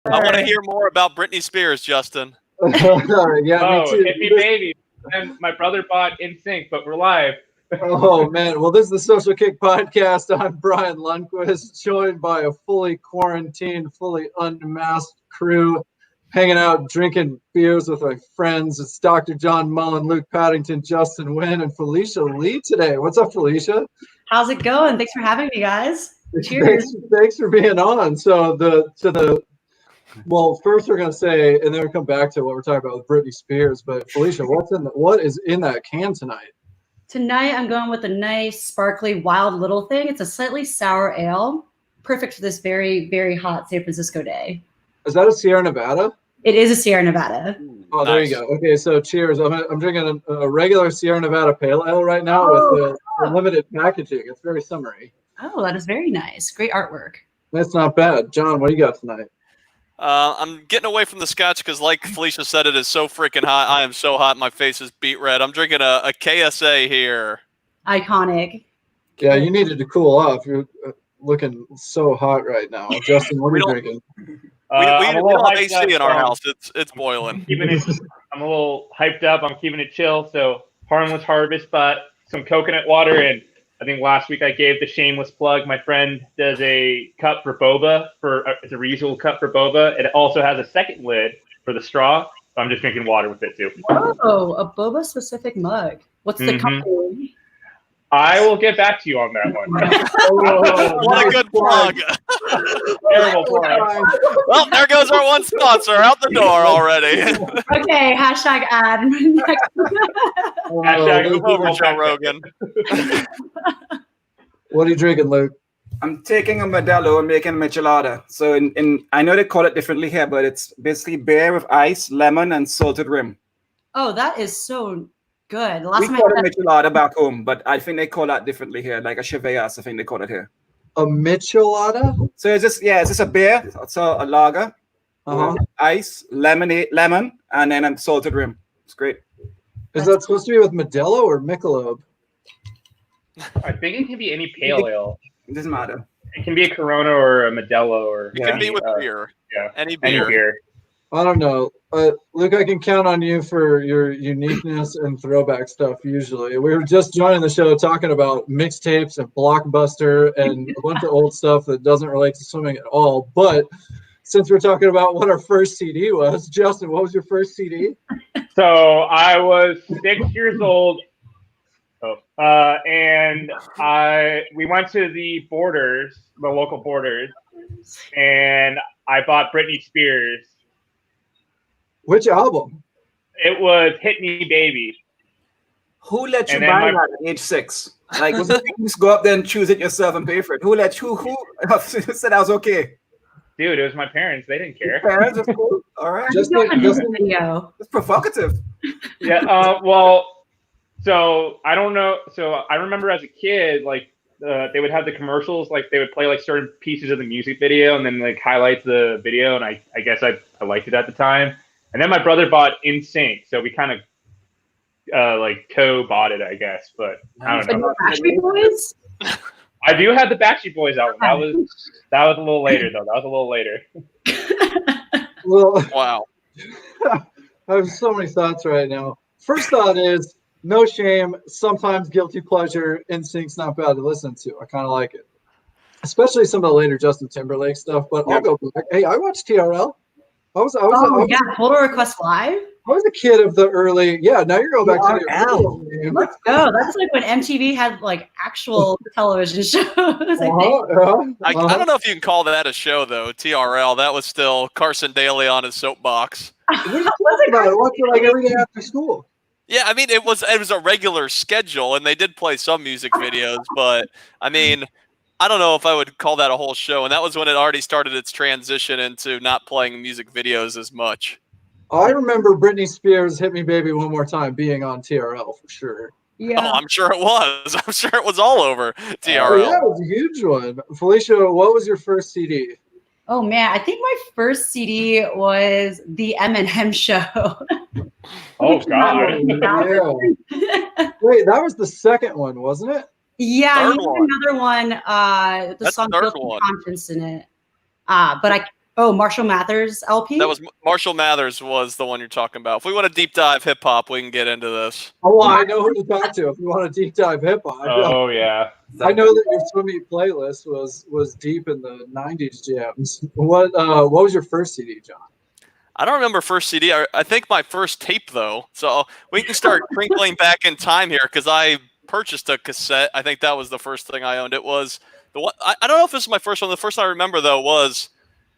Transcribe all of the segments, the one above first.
I want to hear more about Britney Spears, Justin. Yeah, me too. Hit Me Baby. And my brother bought NSYNC, but we're live. Oh, man. Well, this is the Social Kick Podcast. I'm Brian Lundquist, joined by a fully quarantined, fully unmasked crew, hanging out, drinking beers with my friends. It's Dr. John Mullen, Luke Paddington, Justin Wynn, and Felicia Lee today. What's up, Felicia? How's it going? Thanks for having me, guys. Cheers. Thanks for being on. Well, first we're going to say, and then we'll come back to what we're talking about with Britney Spears. But Felicia, what is in that can tonight? Tonight I'm going with a nice, sparkly, wild little thing. It's a slightly sour ale, perfect for this very, very hot San Francisco day. Is that a Sierra Nevada? It is a Sierra Nevada. Oh, there you go. Okay, so cheers. I'm drinking a regular Sierra Nevada Pale Ale right now with the limited packaging. It's very summery. Oh, that is very nice. Great artwork. That's not bad. John, what do you got tonight? I'm getting away from the scotch because, like Felicia said, it is so freaking hot. I am so hot. My face is beet red. I'm drinking a KSA here. Iconic. Yeah, you needed to cool off. You're looking so hot right now. Justin, what are you drinking? We don't have AC in our house. It's boiling. I'm a little hyped up. I'm keeping it chill. So Harmless Harvest, but some coconut water. And I think last week I gave the shameless plug. My friend does a cup for boba. It's a reusable cup for boba. It also has a second lid for the straw. So I'm just drinking water with it too. Oh, a boba specific mug. What's the company? I will get back to you on that one. What a good plug. Terrible plug. Well, there goes our one sponsor out the door already. Okay, hashtag ad. Hashtag move over, Joe Rogan. What are you drinking, Luke? I'm taking a Modelo and making a michelada. So I know they call it differently here, but it's basically beer with ice, lemon, and salted rim. Oh, that is so good. We call it michelada back home, but I think they call that differently here, like a chevellas, I think they call it here. A michelada? So it's just a beer, so a lager, ice, lemon, and then a salted rim. It's great. Is that supposed to be with Modelo or Michelob? I think it can be any pale ale. It doesn't matter. It can be a Corona or a Modelo or it can be with beer. Yeah, any beer. I don't know. Luke, I can count on you for your uniqueness and throwback stuff usually. We were just joining the show talking about mixtapes and Blockbuster and a bunch of old stuff that doesn't relate to swimming at all. But since we're talking about what our first CD was, Justin, what was your first CD? So I was 6 years old. And we went to the local Borders, and I bought Britney Spears. Which album? It was Hit Me Baby. Who let you buy that at age 6? Like, was it you just go up there and choose it yourself and pay for it? Who said I was okay? Dude, it was my parents. They didn't care. Parents, that's cool. All right. Just video. It's provocative. Yeah. So I don't know. So I remember as a kid, like they would have the commercials, like they would play like certain pieces of the music video and then like highlight the video. And I guess I liked it at the time. And then my brother bought NSYNC, so we kind of like co-bought it, I guess. But I don't know. Backstreet Boys? I do have the Backstreet Boys album. That was a little later though. That was a little later. Well, wow. I have so many thoughts right now. First thought is, no shame, sometimes guilty pleasure. NSYNC's not bad to listen to. I kind of like it, especially some of the later Justin Timberlake stuff. But I'll go back. Hey, I watched TRL. Total Request Live. I was a kid of the early. Yeah, now you're going back to the. Let's go. That's like when MTV had like actual television shows. I don't know if you can call that a show though. TRL. That was still Carson Daly on his soapbox. I watched it like every day after school. Yeah, I mean, it was a regular schedule, and they did play some music videos, but, I mean, I don't know if I would call that a whole show, and that was when it already started its transition into not playing music videos as much. I remember Britney Spears' Hit Me Baby One More Time being on TRL for sure. Yeah. Oh, I'm sure it was. I'm sure it was all over TRL. Yeah, it was a huge one. Felicia, what was your first CD? Oh, man, I think my first CD was The Eminem Show. Oh, God. Yeah. Wait, that was the second one, wasn't it? Yeah, he had another one. The song "Guilty Conscience" in it. But Oh, Marshall Mathers LP? That was Marshall Mathers was the one you're talking about. If we want to deep dive hip hop, we can get into this. Oh, I know who to talk to if you want to deep dive hip hop. Oh yeah. I know that your Swim Meet playlist was deep in the '90s jams. What was your first CD, John? I don't remember first CD. I think my first tape though. So we can start crinkling back in time here because I purchased a cassette. I think that was the first thing I owned. It was the one. I don't know if this is my first one. The first one I remember though was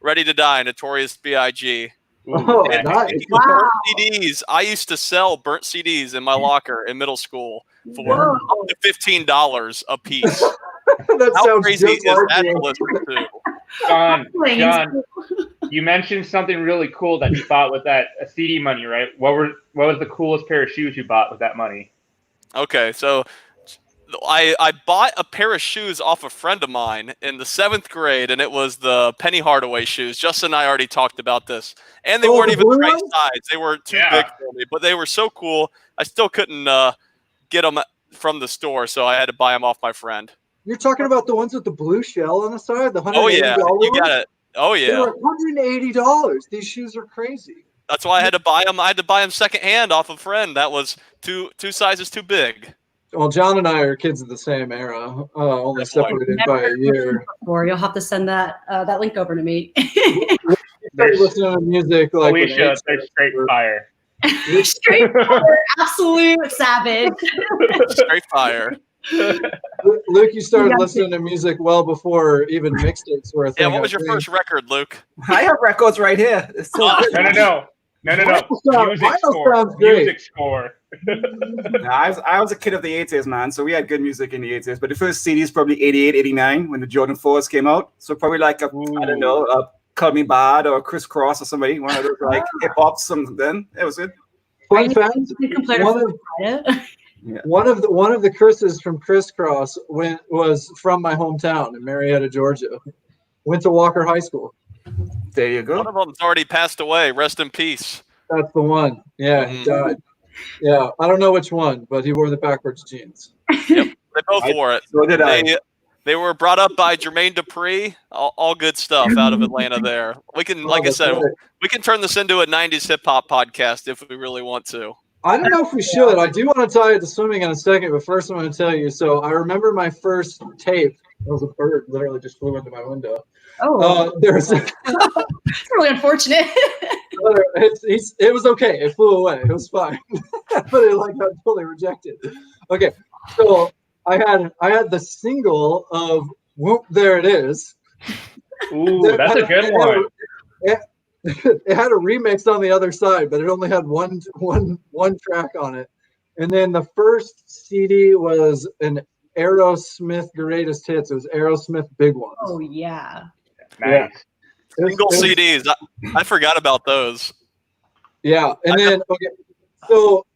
Ready to Die, Notorious B.I.G. Oh, And nice. burnt CDs. I used to sell burnt CDs in my locker in middle school for up to $15 a piece. That How sounds crazy just is like that you. to listen to? John, you mentioned something really cool that you bought with that CD money, right? What was the coolest pair of shoes you bought with that money? Okay, so I bought a pair of shoes off a friend of mine in the 7th grade, and it was the Penny Hardaway shoes. Justin and I already talked about this. And they weren't the even blue the right ones? size. They were too big for me, but they were so cool. I still couldn't get them from the store, so I had to buy them off my friend. You're talking about the ones with the blue shell on the side, the $180 Oh, yeah. You got ones? it. Oh, They yeah. were $180. These shoes are crazy. That's why I had to buy them. I had to buy them secondhand off a friend. That was two sizes too big. Well, John and I are kids of the same era, only separated by a year. Or you'll have to send that link over to me. Started listening to music like when Felicia, H- they're straight fire. Straight fire, absolute savage. Straight fire. Luke, you started listening to music well before even mixtapes were a thing. Yeah, what was I your think. first record, Luke? I have records right here. It's so good. No. Music score. Sounds great. Music score. I was a kid of the 80s, man. So we had good music in the 80s. But the first CD is probably 88, 89 when the Jordan 4s came out. So probably like I don't know, Call Me Bad or Criss Cross or somebody. One of those like hip hop something. Then it was good. Fun fact: one of the Chris's from Crisscross was from my hometown in Marietta, Georgia. Went to Walker High School. There you go. One of them's already passed away. Rest in peace. That's the one. Yeah, he died. Yeah, I don't know which one, but he wore the backwards jeans. Yep, they both wore it. So did I. They were brought up by Jermaine Dupri. All good stuff out of Atlanta there. We can, like I said, we can turn this into a 90s hip hop podcast if we really want to. I don't know if we should. I do want to tie it to swimming in a second, but first I'm going to tell you. So I remember my first tape. It was a bird literally just flew into my window. It's really unfortunate. It was okay. It flew away. It was fine. But it got totally rejected. Okay, so I had the single of "Whoop, There It Is." Ooh, that's a good one. It had a remix on the other side, but it only had one track on it. And then the first CD was an Aerosmith Greatest Hits. It was Aerosmith Big Ones. Oh yeah. Nice. Single CDs. I forgot about those. Yeah, and then so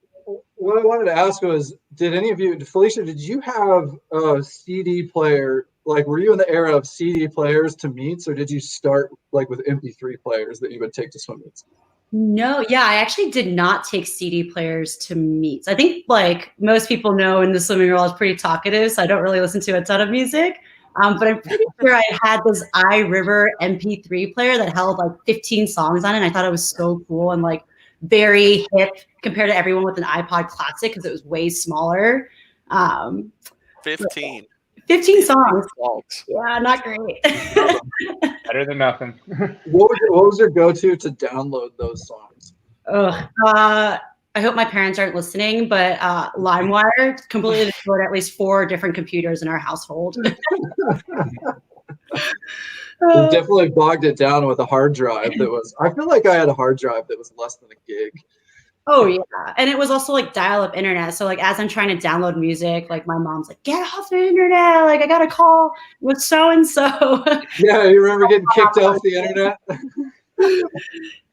what I wanted to ask was, did any of you, Felicia, did you have a CD player? Like, were you in the era of CD players to meets, or did you start like with MP3 players that you would take to swim meets? No, yeah, I actually did not take CD players to meets. I think like most people know in the swimming world, I was pretty talkative, so I don't really listen to a ton of music. But I'm pretty sure I had this iRiver MP3 player that held like 15 songs on it. And I thought it was so cool and like very hip compared to everyone with an iPod Classic because it was way smaller. 15 songs. Yeah, not great. Better than nothing. What was your go-to to download those songs? I hope my parents aren't listening, but LimeWire completely destroyed at least 4 different computers in our household. We definitely bogged it down with a hard drive that was, I feel like I had a hard drive that was less than a gig. Oh yeah. And it was also like dial-up internet. So like as I'm trying to download music, like my mom's like, get off the internet. Like I got a call with so-and-so. Yeah, you remember getting kicked off the internet?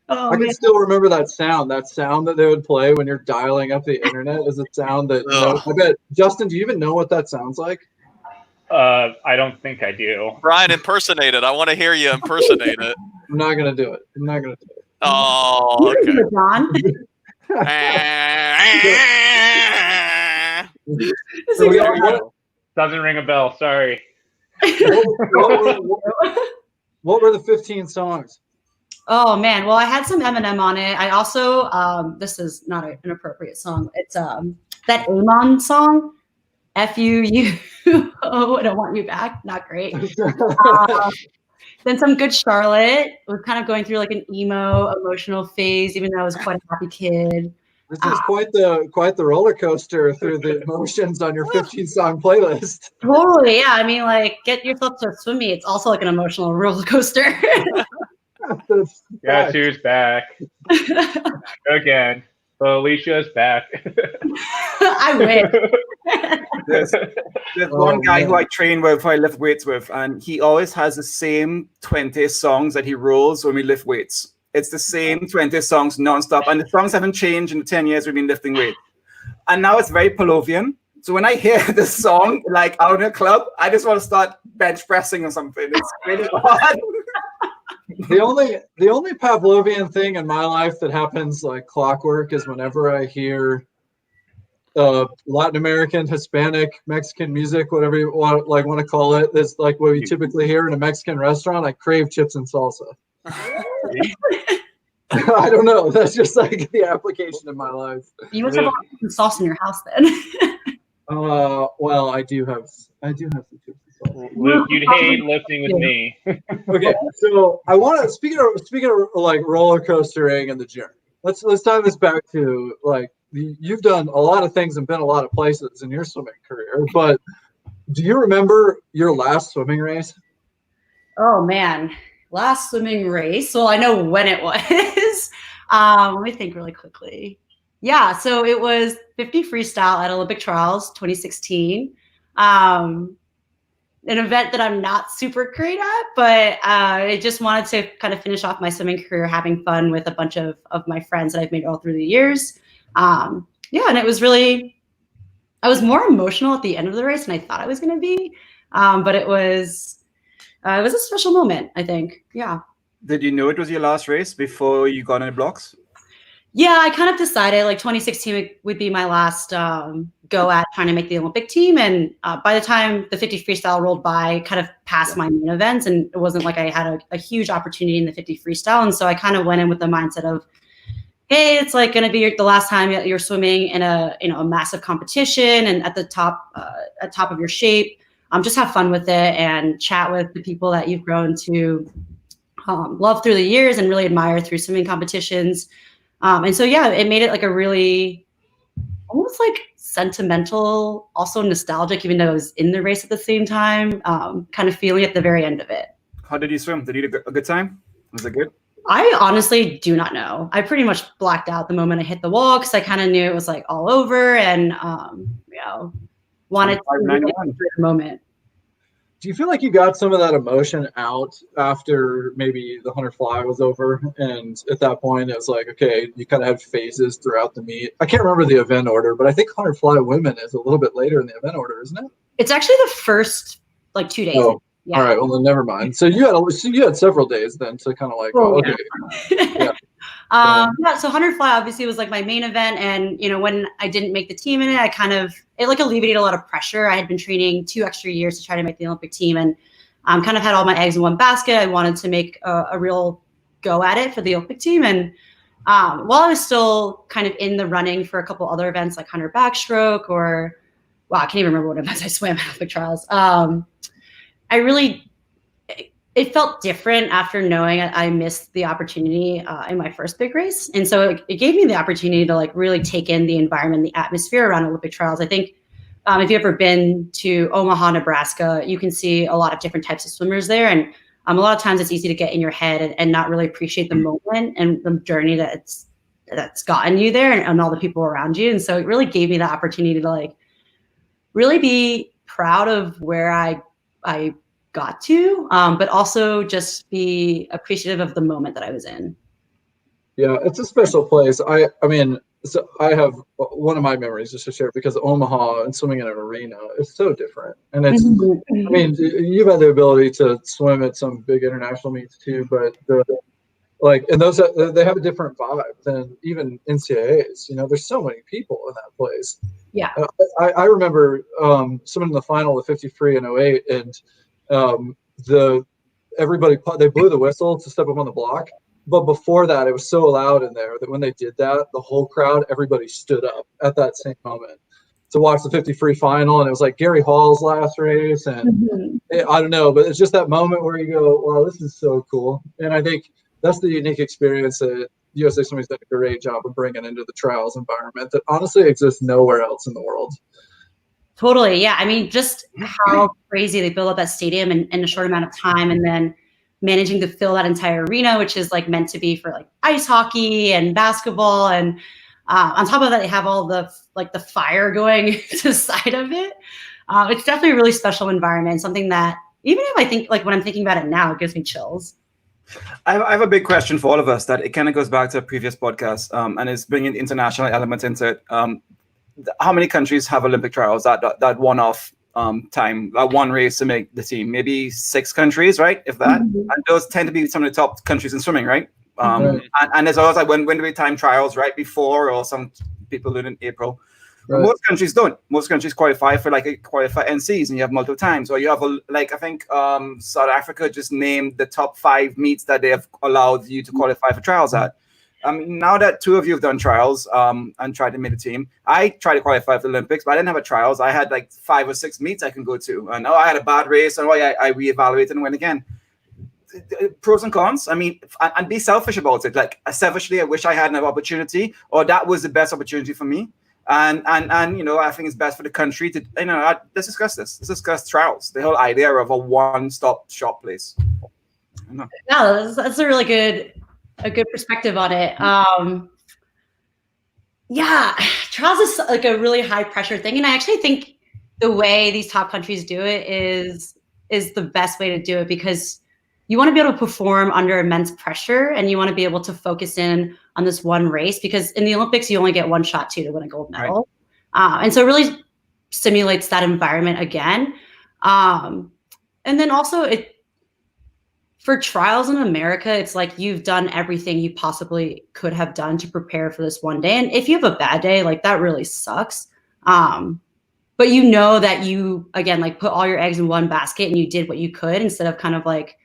I can still remember that sound that they would play when you're dialing up the internet is a sound that I bet, Justin, do you even know what that sounds like? I don't think I do. Brian, impersonate it. I want to hear you impersonate it. I'm not going to do it. Oh, okay. John. Doesn't ring a bell. Sorry. What were the 15 songs? Oh man, well I had some Eminem on it. I also this is not an appropriate song. It's that Amon song, FUU. Oh, I don't want you back. Not great. Then some good Charlotte. Was kind of going through like an emo emotional phase, even though I was quite a happy kid. This is quite the roller coaster through the emotions on your 15-song playlist. Totally, yeah. I mean, like, get yourself to swim meet. It's also like an emotional roller coaster. Yeah, she was back again. Felicia's back. I wish. There's one guy who I train with, who I lift weights with, and he always has the same 20 songs that he rolls when we lift weights. It's the same 20 songs nonstop, and the songs haven't changed in the 10 years we've been lifting weight. And now it's very Pavlovian. So when I hear this song, like out in a club, I just want to start bench pressing or something. It's really odd. The only Pavlovian thing in my life that happens like clockwork is whenever I hear Latin American, Hispanic, Mexican music, whatever you want to call it. It's like what you typically hear in a Mexican restaurant. I crave chips and salsa. I don't know. That's just like the application in my life. You must have a lot of sauce in your house then. Well, I do have some chips and salsa. Luke, you'd hate lifting with me. Okay, so I want to speaking of like roller coastering and the journey. Let's tie this back to like you've done a lot of things and been a lot of places in your swimming career, but do you remember your last swimming race? Oh man, last swimming race. Well, I know when it was. Let me think really quickly. Yeah, so it was 50 freestyle at Olympic Trials 2016. An event that I'm not super great at, but I just wanted to kind of finish off my swimming career having fun with a bunch of my friends that I've made all through the years. Yeah, and it was really, I was more emotional at the end of the race than I thought I was going to be, but it was a special moment, I think. Yeah. Did you know it was your last race before you got on the blocks? Yeah, I kind of decided like 2016 would be my last go at trying to make the Olympic team. And by the time the 50 freestyle rolled by, kind of past my main events, and it wasn't like I had a huge opportunity in the 50 freestyle. And so I kind of went in with the mindset of, hey, it's like going to be the last time you're swimming in a massive competition and at the top of your shape. Just have fun with it and chat with the people that you've grown to love through the years and really admire through swimming competitions. And so, yeah, it made it like a really almost like sentimental, also nostalgic, even though I was in the race at the same time, kind of feeling at the very end of it. How did you swim? Did you have a good time? Was it good? I honestly do not know. I pretty much blacked out the moment I hit the wall because I kind of knew it was like all over and, wanted to the moment. Do you feel like you got some of that emotion out after maybe the 100 fly was over? And at that point, it was like, okay, you kind of had phases throughout the meet. I can't remember the event order, but I think 100 fly women is a little bit later in the event order, isn't it? It's actually the first like 2 days. Oh, yeah. All right. Well, then never mind. So you had several days then to kind of like, okay. Yeah. Yeah, so 100 fly obviously was like my main event, and when I didn't make the team in it, it like alleviated a lot of pressure. I had been training 2 extra years to try to make the Olympic team, and kind of had all my eggs in one basket. I wanted to make a real go at it for the Olympic team, and while I was still kind of in the running for a couple other events like 100 backstroke or I can't even remember what events I swam at Olympic trials. It felt different after knowing I missed the opportunity in my first big race. And so it gave me the opportunity to like really take in the environment, the atmosphere around Olympic trials. I think if you've ever been to Omaha, Nebraska, you can see a lot of different types of swimmers there. And a lot of times it's easy to get in your head and not really appreciate the moment and the journey that's gotten you there and all the people around you. And so it really gave me the opportunity to like really be proud of where I got to, but also just be appreciative of the moment that I was in. Yeah, it's a special place. I mean, so I have one of my memories just to share because Omaha and swimming in an arena is so different. And it's, I mean, you've had the ability to swim at some big international meets too, but and those they have a different vibe than even NCAAs. There's so many people in that place. Yeah, I remember swimming in the final of 50 free in 08, and everybody they blew the whistle to step up on the block, but before that, it was so loud in there that when they did that, the whole crowd, everybody stood up at that same moment to watch the 50 free final. And it was like Gary Hall's last race. And I don't know, but it's just that moment where you go, wow, this is so cool. And I think that's the unique experience that USA Swimming's done a great job of bringing into the trials environment that honestly exists nowhere else in the world. Totally. Yeah. I mean, just how crazy they build up that stadium in a short amount of time, and then managing to fill that entire arena, which is like meant to be for like ice hockey and basketball. And on top of that, they have all the fire going to the side of it. It's definitely a really special environment. Something that even if I think like when I'm thinking about it now, it gives me chills. I have a big question for all of us that it kind of goes back to a previous podcast, and is bringing international elements into it. How many countries have Olympic trials that one-off time, that one race to make the team? Maybe 6 countries, right? If that. And those tend to be some of the top countries in swimming, right? And there's always like when do we time trials right before, or some people do it in April. Right. Most countries don't. Most countries qualify for like qualify NCs, and you have multiple times. Or you have I think South Africa just named the top 5 meets that they have allowed you to qualify for trials at. Now that 2 of you have done trials and tried to make the team, I tried to qualify for the Olympics, but I didn't have a trials. I had like 5 or 6 meets I can go to, and I had a bad race, and I reevaluated and went again. Pros and cons. I mean, and be selfish about it. Like selfishly, I wish I had another opportunity, or that was the best opportunity for me. And I think it's best for the country to let's discuss this. Let's discuss trials. The whole idea of a one-stop shop place. Yeah, that's a really good perspective on it. Yeah, trials is like a really high pressure thing, and I actually think the way these top countries do it is the best way to do it, because you want to be able to perform under immense pressure, and you want to be able to focus in on this one race, because in the Olympics you only get one shot to win a gold medal. Right. And so it really simulates that environment again. And then also for trials in America, it's like you've done everything you possibly could have done to prepare for this one day. And if you have a bad day, like that really sucks. But you know that you, again, like put all your eggs in one basket and you did what you could, instead of kind of like,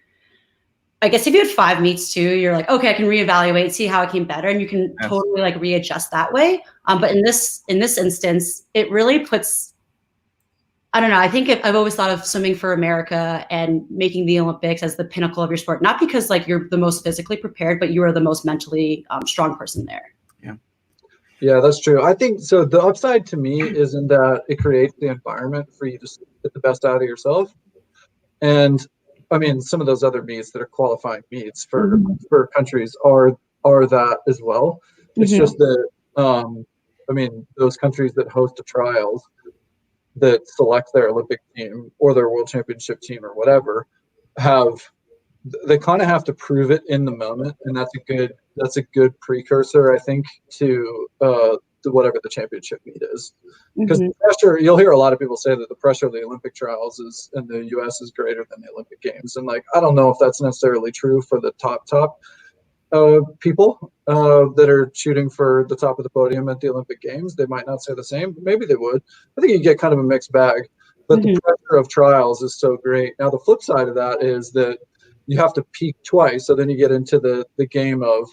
I guess if you had 5 meets too, you're like, okay, I can reevaluate, see how I came better, and you can totally like readjust that way. But in this instance, it really puts, I don't know, I think I've always thought of swimming for America and making the Olympics as the pinnacle of your sport, not because like you're the most physically prepared, but you are the most mentally strong person there. Yeah, that's true. I think so. The upside to me is in that it creates the environment for you to get the best out of yourself. And I mean, some of those other meets that are qualifying meets for countries are that as well. It's just that, I mean, those countries that host the trials that select their Olympic team or their World Championship team or whatever they kind of have to prove it in the moment, and that's a good precursor, I think, to whatever the championship meet is. Because the pressure, you'll hear a lot of people say that the pressure of the Olympic trials in the U.S. is greater than the Olympic Games, and like I don't know if that's necessarily true for the top people that are shooting for the top of the podium at the Olympic Games. They might not say the same. Maybe they would. I think you get kind of a mixed bag. But the pressure of trials is so great. Now the flip side of that is that you have to peak twice. So then you get into the game of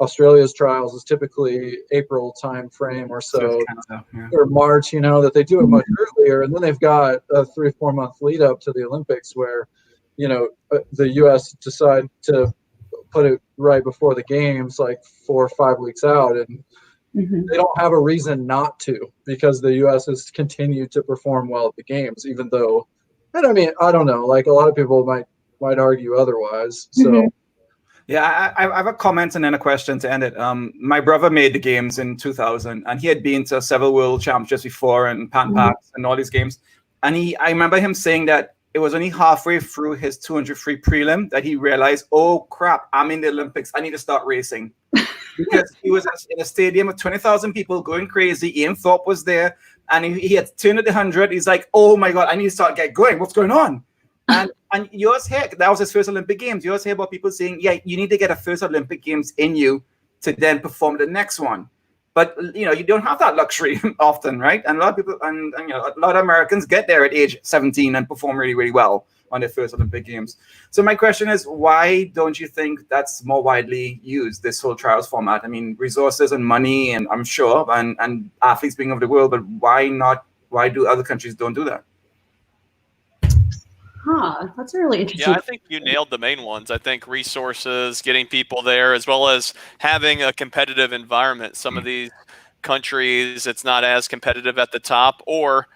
Australia's trials is typically April time frame or so, or March, that they do it much earlier. And then they've got a 3 or 4 month lead up to the Olympics where, the U.S. decide to put it right before the games, like 4 or 5 weeks out. And they don't have a reason not to, because the U.S. has continued to perform well at the games, even though, and I mean, I don't know, like a lot of people might argue otherwise. So yeah, I have a comment and then a question to end it. My brother made the games in 2000, and he had been to several world championships before and Pan Pacs and all these games. And I remember him saying that it was only halfway through his 200 free prelim that he realized, oh crap, I'm in the Olympics, I need to start racing. Because he was in a stadium of 20,000 people going crazy. Ian Thorpe was there, and he had turned at the 100. He's like, oh my God, I need to get going. What's going on? And yours here, that was his first Olympic Games. You always hear about people saying, yeah, you need to get a first Olympic Games in you to then perform the next one. But you don't have that luxury often, right? And a lot of people, and a lot of Americans get there at age 17 and perform really, really well on their first Olympic Games. So my question is, why don't you think that's more widely used, this whole trials format? I mean, resources and money, and I'm sure, and athletes being of the world, but why not? Why do other countries don't do that? That's a really interesting. Yeah, I think you nailed the main ones. I think resources, getting people there, as well as having a competitive environment. Some of these countries, it's not as competitive at the top, or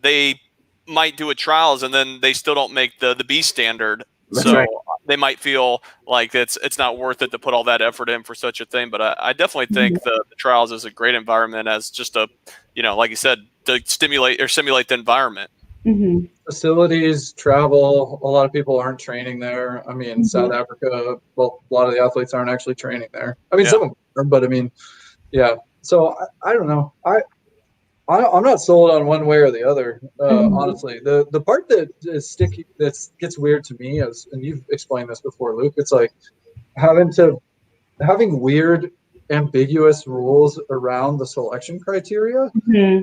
they might do a trials and then they still don't make the B standard. That's so right. They might feel like it's not worth it to put all that effort in for such a thing. But I definitely think the trials is a great environment as just a, like you said, to stimulate or simulate the environment. Mm-hmm. Facilities, travel, a lot of people aren't training there. I mean, South Africa, well, a lot of the athletes aren't actually training there. I mean, some of them are, but I mean, yeah. So I don't know. I'm not sold on one way or the other. Honestly, the part that is sticky, that gets weird to me is, and you've explained this before, Luke. It's like having weird, ambiguous rules around the selection criteria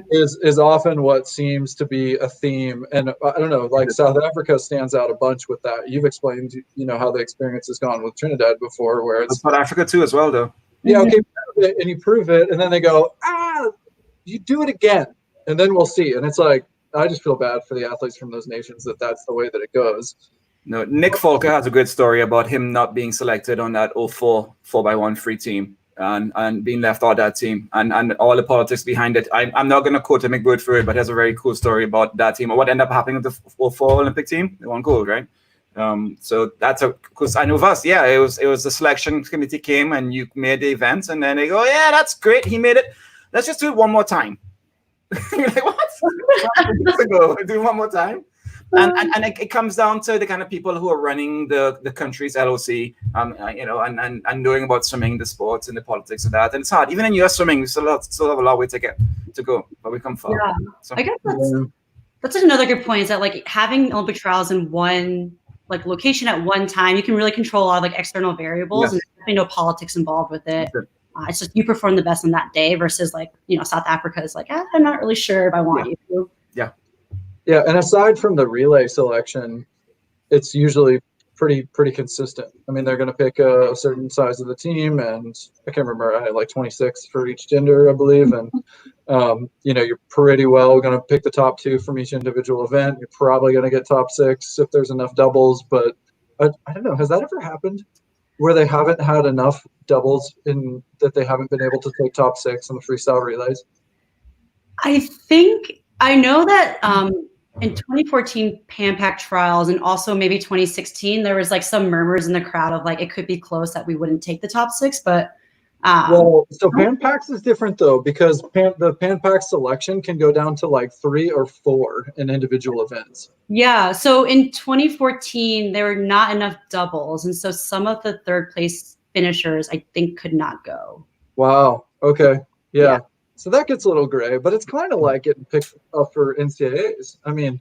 is often what seems to be a theme. And I don't know, like South Africa stands out a bunch with that. You've explained, how the experience has gone with Trinidad before, where it's South Africa too, as well, though. Yeah, okay, and you prove it, and then they go, you do it again, and then we'll see. And it's like, I just feel bad for the athletes from those nations that's the way that it goes. No, Nick Folker has a good story about him not being selected on that 04 4x1 free team and being left out of that team and all the politics behind it. I'm not going to quote him word for it, but he has a very cool story about that team or what ended up happening with the 04 Olympic team. They won gold, right? So that's because I know of us, it was the selection committee came and you made the events and then they go, yeah, that's great. He made it. Let's just do it one more time. You're like, what? Do it one more time. And it comes down to the kind of people who are running the country's LOC, and knowing about swimming, the sports, and the politics of that. And it's hard. Even in US swimming, we still have a long way to go, but we come far. Yeah, so. I guess that's another good point. Is that like having Olympic trials in one location at one time, you can really control all external variables, and there's no politics involved with it. It's just you perform the best on that day versus South Africa is like, I'm not really sure if I want you to. Yeah, and aside from the relay selection, it's usually pretty consistent. I mean, they're going to pick a certain size of the team, and I can't remember. I had 26 for each gender, I believe, and you're pretty well going to pick the top 2 from each individual event. You're probably going to get top 6 if there's enough doubles, but I don't know. Has that ever happened where they haven't had enough doubles in that they haven't been able to take top 6 in the freestyle relays? I know that in 2014 Pan Pac trials and also maybe 2016, there was some murmurs in the crowd of it could be close that we wouldn't take the top 6, but so Pan Pacs is different though, because the Pan Pac selection can go down to 3 or 4 in individual events. Yeah, so in 2014 there were not enough doubles, and so some of the third place finishers I think could not go. Wow. Okay. Yeah. So that gets a little gray, but it's kind of like getting picked up for NCAAs. I mean,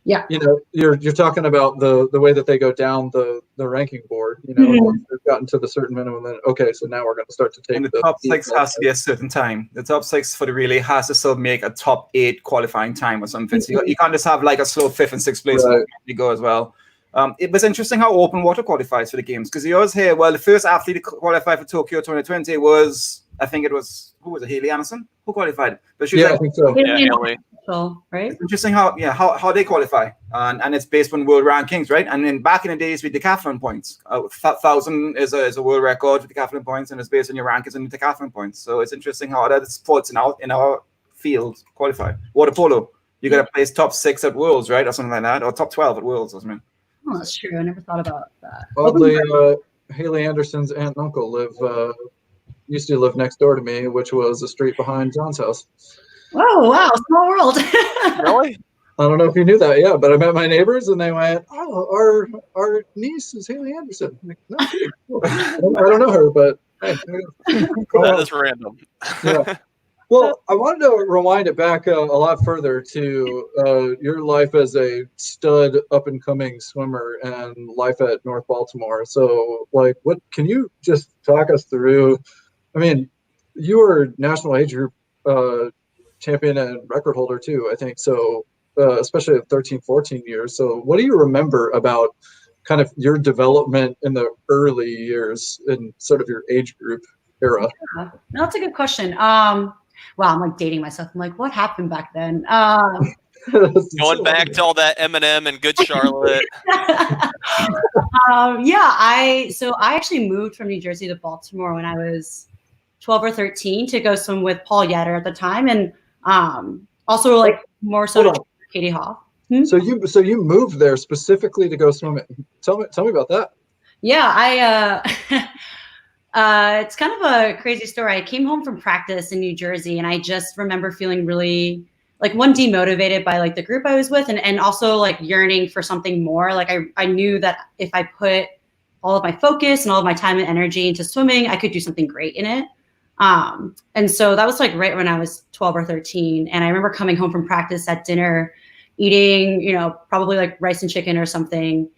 you're talking about the way that they go down the ranking board. Once they've gotten to the certain minimum, then so now we're going to start to take. And the top 6 has to be a certain time. The top 6 for the relay has to still make a top 8 qualifying time or something. So you can't just have a slow 5th and 6th place you go as well. It was interesting how open water qualifies for the games, because you always hear, the first athlete to qualify for Tokyo 2020 was, I think it was, who was it, Haley Anderson? Who qualified? But she was I think so. Haley. Right? It's interesting how they qualify, and it's based on world rankings, right? And then back in the days with decathlon points, 1,000 is a world record for decathlon points, and it's based on your rankings and the decathlon points. So it's interesting how other sports in our field qualify. Water polo, you got to place top 6 at Worlds, right, or something like that, or top 12 at Worlds or something. Oh, that's true. I never thought about that. Oddly, Haley Anderson's aunt and uncle used to live next door to me, which was a street behind John's house. Oh, wow. Small world. Really? I don't know if you knew that, but I met my neighbors and they went, "Oh, our niece is Haley Anderson." I'm like, no kidding. I don't know her, but hey, that is random. Yeah. Well, I wanted to rewind it back a lot further to your life as a stud up-and-coming swimmer and life at North Baltimore. So, what can you just talk us through? I mean, you were national age group champion and record holder too, I think. So especially at 13, 14 years. So what do you remember about kind of your development in the early years in sort of your age group era? Yeah, no, that's a good question. Wow, I'm like dating myself. I'm like, what happened back then? Going back to all that Eminem and Good Charlotte. Yeah, I actually moved from New Jersey to Baltimore when I was 12 or 13 to go swim with Paul Yetter at the time, and also like more so to Katie Hoff. So you moved there specifically to go swimming. Tell me about that. Yeah, it's kind of a crazy story. I came home from practice in New Jersey, and I just remember feeling really like demotivated by like the group I was with, and also like yearning for something more. Like I knew that if I put all of my focus and all of my time and energy into swimming, I could do something great in it. And so that was like right when I was 12 or 13. And I remember coming home from practice at dinner, eating, probably like rice and chicken or something,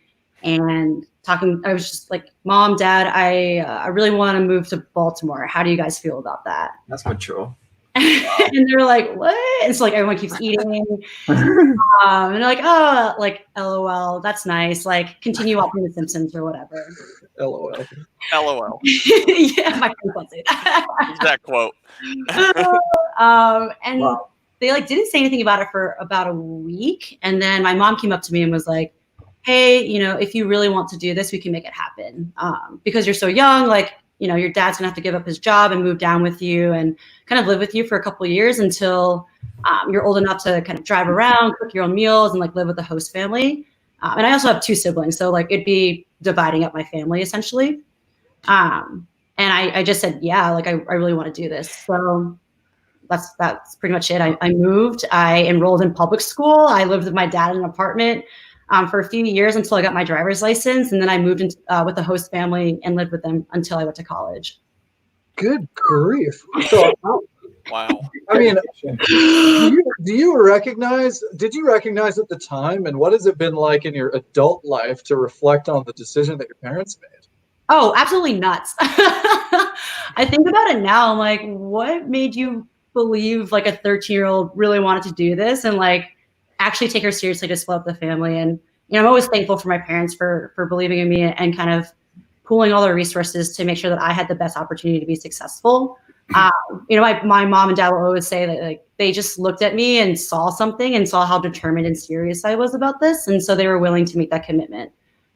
and talking. I was just like, Mom, Dad, I really want to move to Baltimore. How do you guys feel about that? That's mature. And they're like, what? And so like everyone keeps eating. And they're like, oh, like LOL, that's nice. Like continue watching The Simpsons or whatever. LOL. LOL. Yeah, my friends don't say that. That quote. And wow. They like didn't say anything about it for about a week. And then my mom came up to me and was like, hey, if you really want to do this, we can make it happen. Because you're so young, like, your dad's gonna have to give up his job and move down with you and kind of live with you for a couple of years until you're old enough to kind of drive around, cook your own meals, and like live with the host family. And I also have 2 siblings, so like it'd be dividing up my family essentially. And I just said, yeah, like I really want to do this. So that's pretty much it. I moved. I enrolled in public school. I lived with my dad in an apartment for a few years until I got my driver's license, and then I moved in with the host family and lived with them until I went to college. Good grief! So, wow. I mean, did you recognize at the time, and what has it been like in your adult life to reflect on the decision that your parents made? Oh, absolutely nuts. I think about it now. I'm like, what made you believe like a 13-year-old really wanted to do this and like actually take her seriously to split up the family? And I'm always thankful for my parents for believing in me and kind of pooling all their resources to make sure that I had the best opportunity to be successful. My mom and dad will always say that like they just looked at me and saw something and saw how determined and serious I was about this, and so they were willing to make that commitment.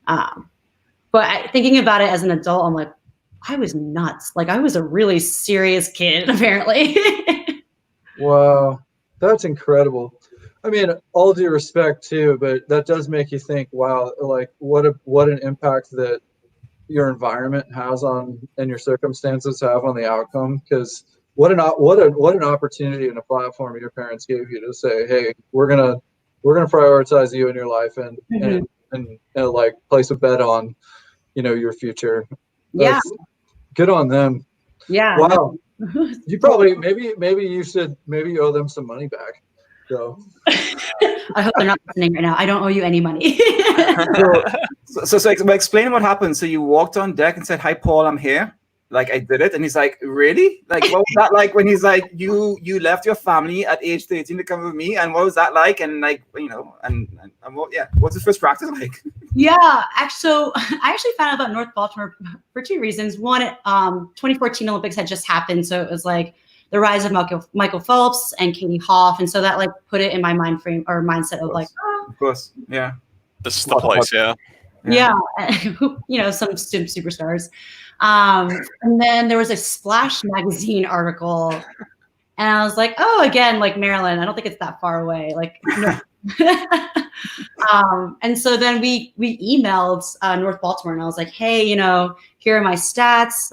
But thinking about it as an adult, I'm like, I was nuts. Like I was a really serious kid, apparently. Wow, that's incredible. I mean, all due respect too, but that does make you think, wow, like what an impact that your environment has on and your circumstances have on the outcome. Because what an opportunity and a platform your parents gave you to say, hey, we're gonna prioritize you in your life and like place a bet on your future. Yeah, good on them. Yeah. Wow. You probably maybe you owe them some money back. So I hope they're not listening right now. I don't owe you any money. so explain what happened. So you walked on deck and said, "Hi, Paul, I'm here." Like I did it, and he's like, "Really?" Like what was that like when he's like, "You left your family at age 13 to come with me," and what was that like? And like and what? Yeah, what's the first practice like? Yeah, so I actually found out about North Baltimore for 2 reasons. One, 2014 Olympics had just happened, so it was like the rise of Michael Phelps and Katie Hoff, and so that like put it in my mind frame or mindset of like, of course, yeah, this is the place, yeah, some student superstars. And then there was a Splash magazine article, and I was like, oh, again, like Maryland, I don't think it's that far away, like. No. And so then we emailed North Baltimore, and I was like, hey, here are my stats.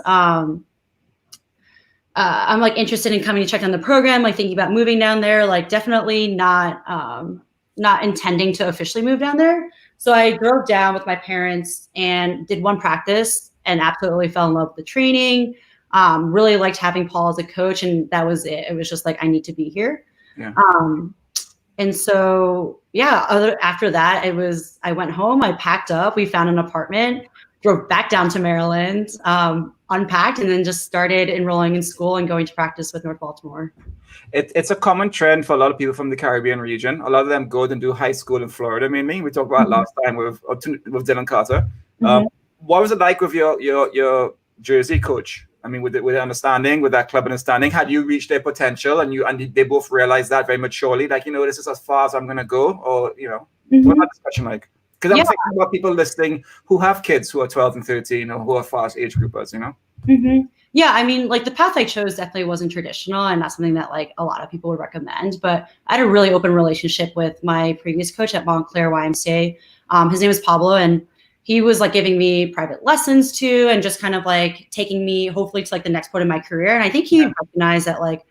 I'm like interested in coming to check on the program, like thinking about moving down there, like definitely not intending to officially move down there. So I drove down with my parents and did 1 practice and absolutely fell in love with the training. Really liked having Paul as a coach, and that was it. It was just like, I need to be here. Yeah. And so, after that, I went home, I packed up, we found an apartment. drove back down to Maryland, unpacked, and then just started enrolling in school and going to practice with North Baltimore. It's a common trend for a lot of people from the Caribbean region. A lot of them go and do high school in Florida, mainly. We talked about last time with Dylan Carter. What was it like with your Jersey coach? I mean, with the understanding, with that club understanding, had you reached their potential and they both realized that very maturely, like, this is as far as I'm going to go? Or, what's that discussion like? Because I'm thinking about people listening who have kids who are 12 and 13 or who are fast age groupers, Yeah, I mean, like the path I chose definitely wasn't traditional, and that's something that like a lot of people would recommend. But I had a really open relationship with my previous coach at Montclair YMCA. His name is Pablo, and he was like giving me private lessons too, and just kind of like taking me hopefully to like the next point in my career. And I think he recognized that like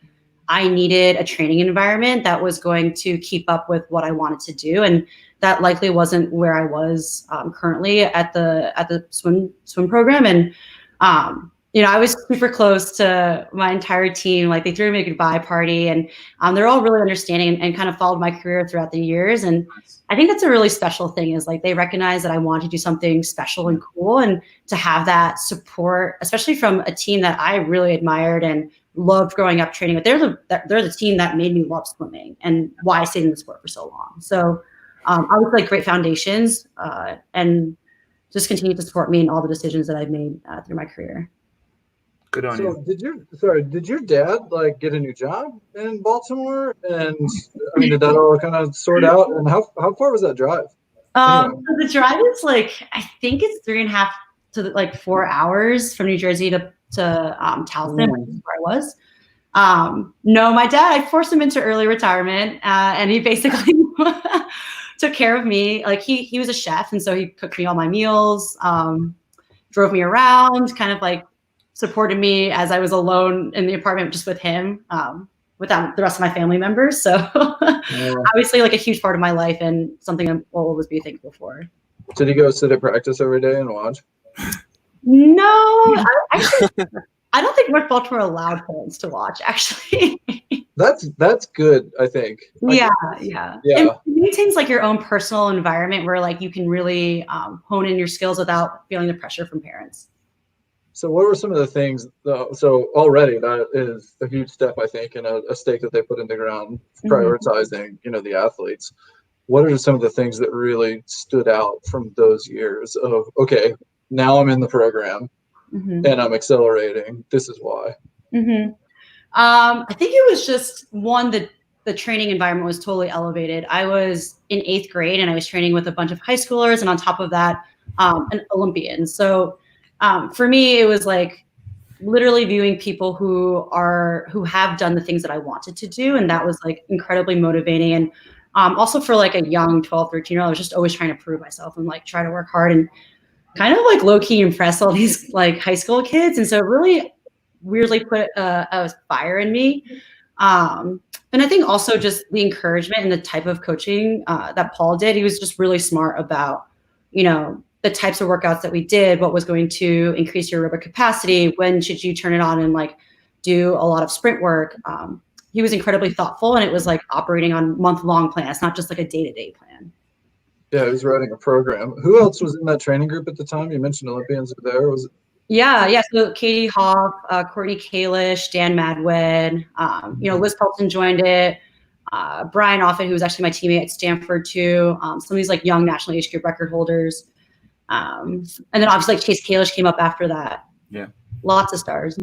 I needed a training environment that was going to keep up with what I wanted to do, and that likely wasn't where I was currently at the swim program. And I was super close to my entire team. Like they threw me a goodbye party, and they're all really understanding and kind of followed my career throughout the years. And I think that's a really special thing is like they recognize that I want to do something special and cool, and to have that support, especially from a team that I really admired and loved growing up training with. They're the team that made me love swimming and why I stayed in the sport for so long. So I was like great foundations and just continue to support me in all the decisions that I've made through my carear. Good on you. Did your dad like get a new job in Baltimore? And I mean, did that all kind of sort out? And how far was that drive? So the drive is like, I think it's 3.5 to like 4 hours from New Jersey to Towson, which is where I was. No, my dad, I forced him into early retirement, and he basically took care of me. Like he was a chef, and so he cooked me all my meals, drove me around, kind of like supported me as I was alone in the apartment just with him, without the rest of my family members. So obviously like a huge part of my life and something I will always be thankful for. Did he go sit at practice every day and watch? No, I don't think North Baltimore allowed parents to watch, actually. That's good, I think. Yeah. It maintains like your own personal environment where like you can really hone in your skills without feeling the pressure from parents. So what were some of the things, so already that is a huge step, I think, and a stake that they put in the ground, prioritizing, the athletes. What are some of the things that really stood out from those years of, okay, now I'm in the program and I'm accelerating. This is why. I think it was just one, the training environment was totally elevated. I was in 8th grade and I was training with a bunch of high schoolers, and on top of that, an Olympian. So for me, it was like literally viewing people who have done the things that I wanted to do. And that was like incredibly motivating. And also for like a young 12, 13-year-old, I was just always trying to prove myself and like try to work hard and kind of like low key impress all these like high school kids. And so it really weirdly put a fire in me. And I think also just the encouragement and the type of coaching that Paul did, he was just really smart about, the types of workouts that we did, what was going to increase your aerobic capacity, when should you turn it on and like do a lot of sprint work. He was incredibly thoughtful, and it was like operating on month-long plans, not just like a day-to-day plan. Yeah, he was writing a program. Who else was in that training group at the time? You mentioned Olympians were there. Was it? Yeah. So Katie Hoff, Courtney Kalish, Dan Madwed, Liz Pelton joined it. Brian Offit, who was actually my teammate at Stanford too. Some of these like young national age group record holders. And then obviously like Chase Kalish came up after that. Yeah. Lots of stars.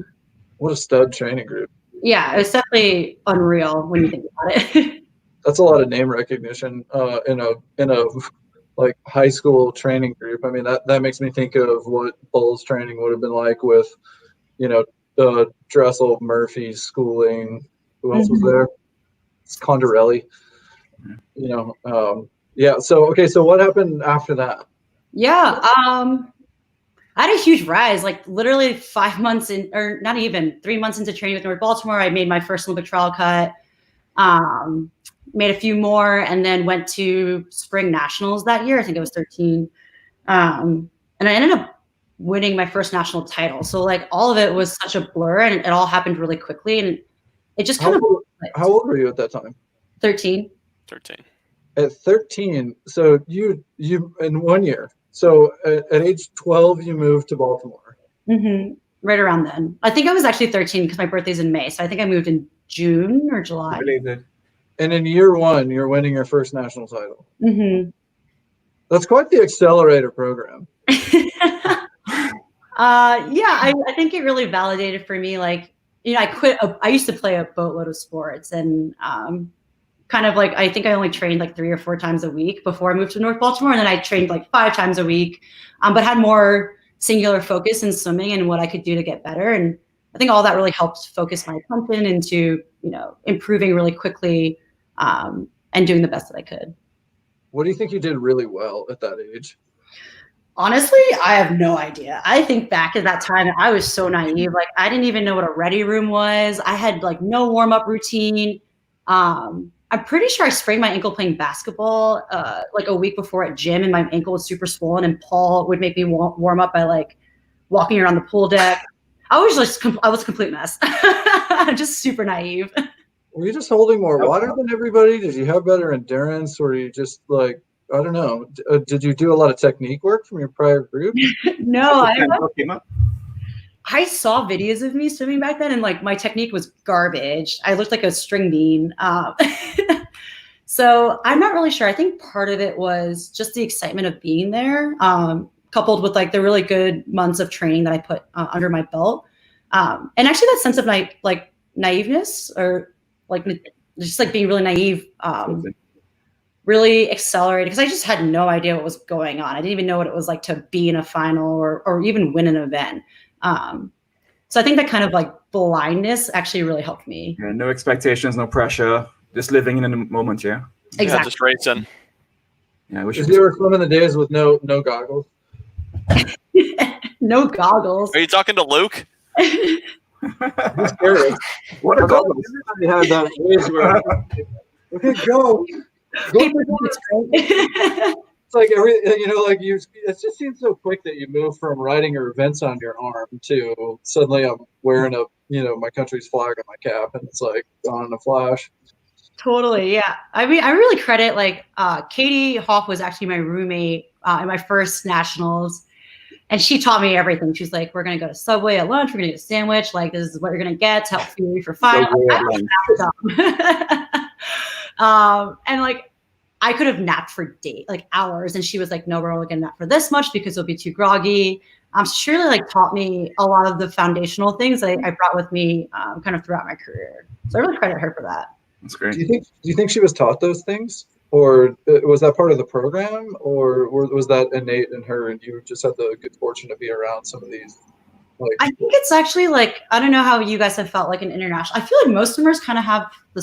What a stud training group. Yeah, it was definitely unreal when you think about it. That's a lot of name recognition in a like high school training group. I mean, that makes me think of what Bulls training would have been like with, Dressel, Murphy, Schooling. Who else was there? It's Condarelli. Yeah. So what happened after that? Yeah. I had a huge rise, like literally 5 months in, or not even 3 months into training with North Baltimore. I made my first Olympic trial cut, made a few more, and then went to spring nationals that year. I think I was 13. And I ended up winning my first national title. So like all of it was such a blur, and it all happened really quickly. And it just kind of. How old were you at that time? 13. 13. At 13, so you in 1 year, So at age 12, you moved to Baltimore. Mm-hmm. Right around then. I think I was actually 13 because my birthday's in May. So I think I moved in June or July. Related. And in year one, you're winning your first national title. Mm-hmm. That's quite the accelerator program. I think it really validated for me. Like, I used to play a boatload of sports and kind of like, I think I only trained like 3 or 4 times a week before I moved to North Baltimore. And then I trained like 5 times a week, but had more singular focus in swimming and what I could do to get better. And I think all that really helped focus my attention into, improving really quickly and doing the best that I could. What do you think you did really well at that age? Honestly, I have no idea. I think back at that time, I was so naive. Like, I didn't even know what a ready room was. I had like no warm-up routine. I'm pretty sure I sprained my ankle playing basketball like a week before at gym, and my ankle was super swollen, and Paul would make me warm up by like walking around the pool deck. I was a complete mess. Just super naive. Were you just holding more water than everybody? Did you have better endurance, or you just like, I don't know. Did you do a lot of technique work from your prior group? No, I saw videos of me swimming back then, and like my technique was garbage. I looked like a string bean. So I'm not really sure. I think part of it was just the excitement of being there, coupled with like the really good months of training that I put under my belt. And actually that sense of naiveness, or like just like being really naive, really accelerated, because I just had no idea what was going on. I didn't even know what it was like to be in a final or even win an event. So I think that kind of like blindness actually really helped me. Yeah, no expectations, no pressure, just living in the moment. Yeah. Exactly. Yeah, just racing. Yeah. Did you ever swim in the days with no goggles? No goggles. Are you talking to Luke? I'm scared. What a goggles. Everybody had that age where, okay, go. Paper boots, right? It's like it just seems so quick that you move from riding your events on your arm to suddenly I'm wearing my country's flag on my cap, and it's like gone in a flash. Totally, yeah. I mean, I really credit Katie Hoff was actually my roommate in my first nationals, and she taught me everything. She's like, "We're gonna go to Subway at lunch. We're gonna get a sandwich. Like, this is what you're gonna get to help fuel you for final." And like, I could have napped for hours, and she was like, "No, we're only gonna nap for this much because it'll be too groggy." She really taught me a lot of the foundational things that I brought with me kind of throughout my career. So I really credit her for that. That's great. Do you think she was taught those things, or was that part of the program, or was that innate in her, and you just had the good fortune to be around some of these? I think it's actually I don't know how you guys have felt like an international. I feel like most swimmers kind of have the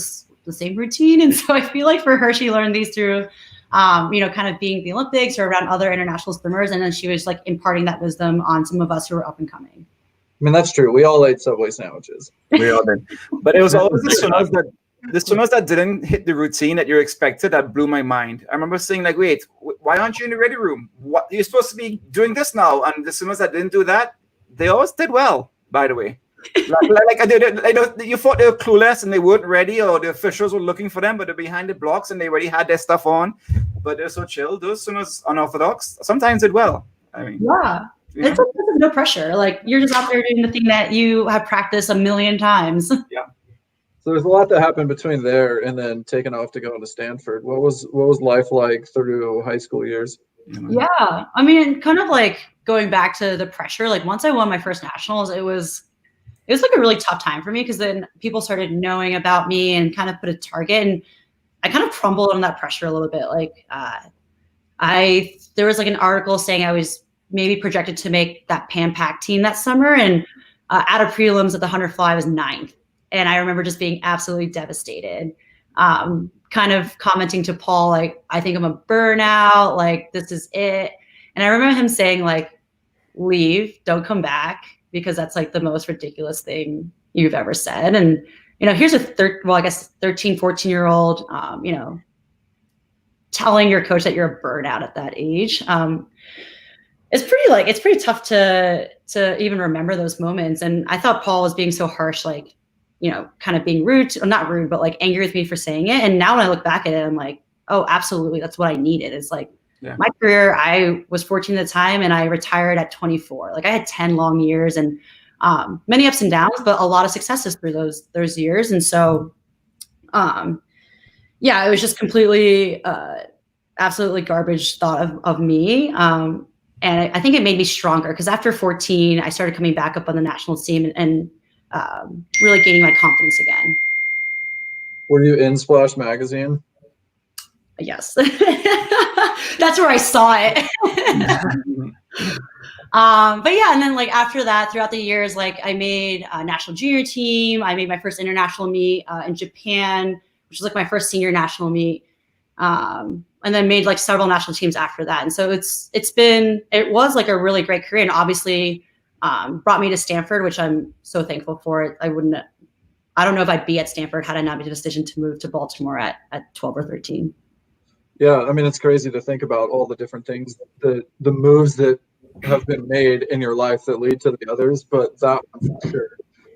same routine, and so I feel like for her, she learned these through, kind of being the Olympics or around other international swimmers, and then she was imparting that wisdom on some of us who were up and coming. I mean, that's true. We all ate Subway sandwiches. We all did, but it was always the swimmers that didn't hit the routine that you expected that blew my mind. I remember saying wait, why aren't you in the ready room? What, you're supposed to be doing this now, and the swimmers that didn't do that, they always did well, by the way. You thought they were clueless and they weren't ready, or the officials were looking for them, but they're behind the blocks and they already had their stuff on. But they're so chill. Those swimmers, unorthodox, sometimes did well. I mean, it's no pressure. You're just out there doing the thing that you have practiced a million times. Yeah. So there's a lot that happened between there and then taking off to go to Stanford. What was life like through high school years? Yeah, I mean, kind of going back to the pressure. Once I won my first nationals, it was a really tough time for me, because then people started knowing about me and kind of put a target, and I kind of crumbled on that pressure a little bit. There was an article saying I was maybe projected to make that Pan Pac team that summer, and out of prelims at the 100 fly I was 9th. And I remember just being absolutely devastated, kind of commenting to Paul, I think I'm a burnout, this is it. And I remember him saying, leave, don't come back, because that's the most ridiculous thing you've ever said. And, here's a 13, 14-year-old, telling your coach that you're a burnout at that age. It's pretty tough to even remember those moments. And I thought Paul was being so harsh, kind of being rude, or not rude, but angry with me for saying it. And now when I look back at it, I'm like, oh, absolutely. That's what I needed. It's my career, I was 14 at the time and I retired at 24. Like I had 10 long years and many ups and downs, but a lot of successes through those years. And so, it was just completely, absolutely garbage thought of me. And I think it made me stronger because after 14, I started coming back up on the national team and really gaining my confidence again. Were you in Splash Magazine? Yes. That's where I saw it. But yeah, and then like after that, throughout the years, like I made a national junior team. I made my first international meet in Japan, which was like my first senior national meet. And then made like several national teams after that. And so it was like a really great career and obviously brought me to Stanford, which I'm so thankful for. I don't know if I'd be at Stanford had I not made the decision to move to Baltimore at 12 or 13. Yeah, I mean, it's crazy to think about all the different things, the moves that have been made in your life that lead to the others, but that one for sure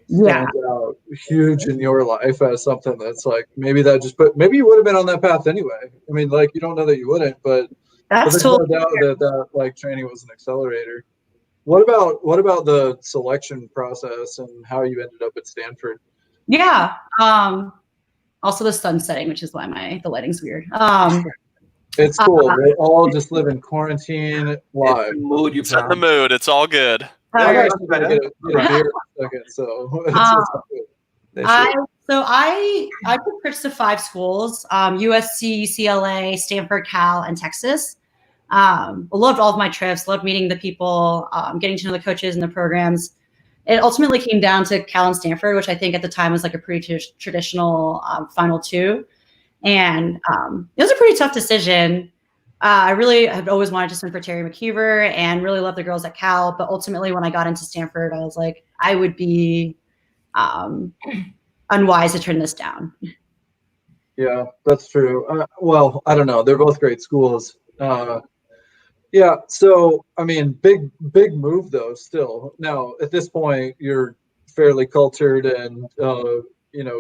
stands out huge in your life as something that's like maybe you would have been on that path anyway. I mean, like you don't know that you wouldn't, but there's no doubt that like training was an accelerator. What about the selection process and how you ended up at Stanford? Yeah. Also the sun setting, which is why the lighting's weird. It's cool. They all just live in quarantine live. It's in the mood. It's all good. I'm actually going to get a beer in a second. So I took trips to 5 schools, USC, UCLA, Stanford, Cal, and Texas. Loved all of my trips, loved meeting the people, getting to know the coaches and the programs. It ultimately came down to Cal and Stanford, which I think at the time was like a pretty traditional Final 2. And it was a pretty tough decision. I really have always wanted to swim for Terry McKeever and really loved the girls at Cal. But ultimately, when I got into Stanford, I was like, I would be unwise to turn this down. Yeah, that's true. Well, I don't know. They're both great schools. Yeah. So, I mean, big move though, still. Now, at this point, you're fairly cultured and,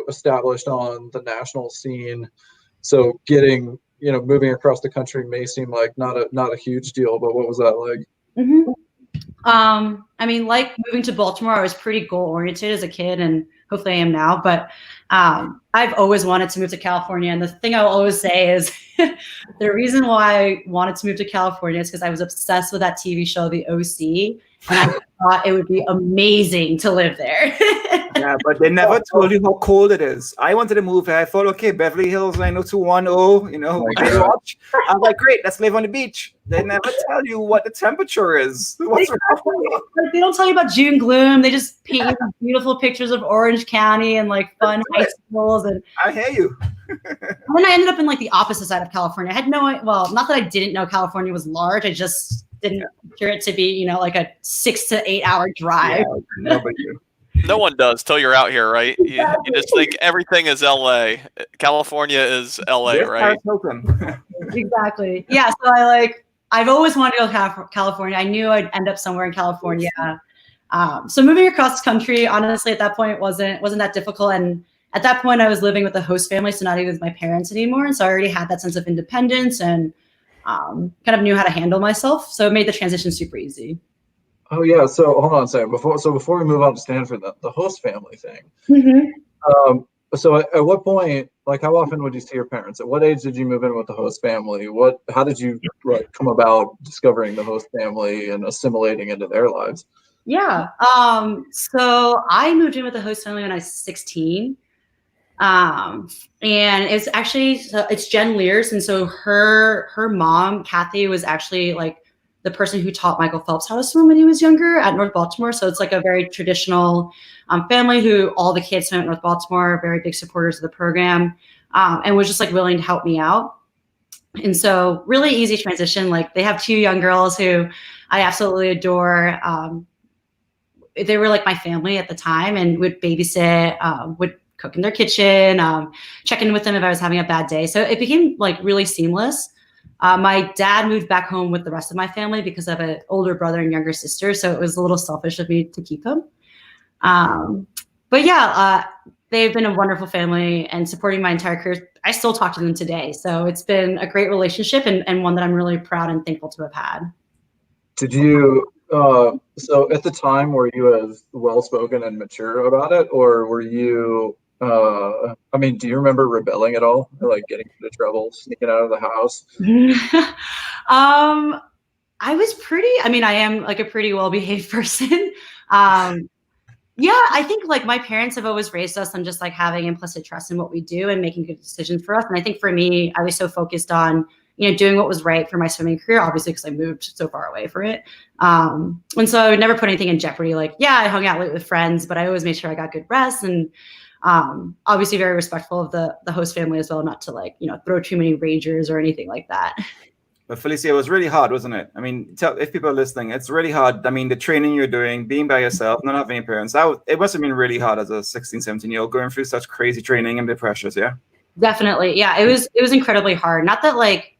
established on the national scene. So getting, moving across the country may seem like not a huge deal, but what was that like? Mm-hmm. I mean, like moving to Baltimore, I was pretty goal oriented as a kid and hopefully I am now, but I've always wanted to move to California. And the thing I'll always say is the reason why I wanted to move to California is because I was obsessed with that TV show, The OC. And I thought it would be amazing to live there. Yeah, but they never told you how cold it is. I wanted to move here. I thought, okay, Beverly Hills 90210, watch. I was like, great, let's live on the beach. They never tell you what the temperature is. What's wrong? They don't tell you about June gloom. They just paint you beautiful pictures of Orange County and like fun high schools. And I hear you. And then I ended up in like the opposite side of California. I had not that I didn't know California was large. I just didn't picture it to be, like a 6 to 8 hour drive. Yeah, nobody do. No one does till you're out here, right? You just think everything is LA. California is LA, right? Exactly. Yeah. So I've always wanted to go to California. I knew I'd end up somewhere in California. So moving across the country, honestly, at that point wasn't that difficult. And at that point, I was living with a host family, so not even with my parents anymore. And so I already had that sense of independence and kind of knew how to handle myself. So it made the transition super easy. Oh yeah. So hold on a second. Before we move on to Stanford, the host family thing. Mm-hmm. So at what point, like how often would you see your parents? At what age did you move in with the host family? How did you come about discovering the host family and assimilating into their lives? Yeah. So I moved in with the host family when I was 16. And it's Jen Lears. And so her mom, Kathy, was actually like the person who taught Michael Phelps how to swim when he was younger at North Baltimore. So it's like a very traditional family who all the kids swim at North Baltimore, very big supporters of the program, and was just like willing to help me out. And so really easy transition. Like they have 2 young girls who I absolutely adore. They were like my family at the time and would babysit, would cook in their kitchen, check in with them if I was having a bad day. So it became like really seamless. My dad moved back home with the rest of my family because I have an older brother and younger sister. So it was a little selfish of me to keep him. But yeah, they've been a wonderful family and supporting my entire career. I still talk to them today. So it's been a great relationship and one that I'm really proud and thankful to have had. Did you, so at the time, were you as well-spoken and mature about it, or were you, I mean, do you remember rebelling at all? Or like getting into trouble, sneaking out of the house? I was pretty, I mean, I am like a pretty well-behaved person. Yeah, I think like my parents have always raised us on just like having implicit trust in what we do and making good decisions for us. And I think for me, I was so focused on, you know, doing what was right for my swimming career, obviously, because I moved so far away for it. And so I would never put anything in jeopardy. Like, yeah, I hung out late with friends, but I always made sure I got good rest and obviously very respectful of the host family as well, not to like, you know, throw too many ragers or anything like that. But Felicia, it was really hard, wasn't it? I mean, if people are listening, it's really hard. I mean, the training you're doing, being by yourself, not having any parents, it must have been really hard as a 16, 17-year-old going through such crazy training and the pressures, yeah? Definitely. Yeah, it was incredibly hard. Not that like,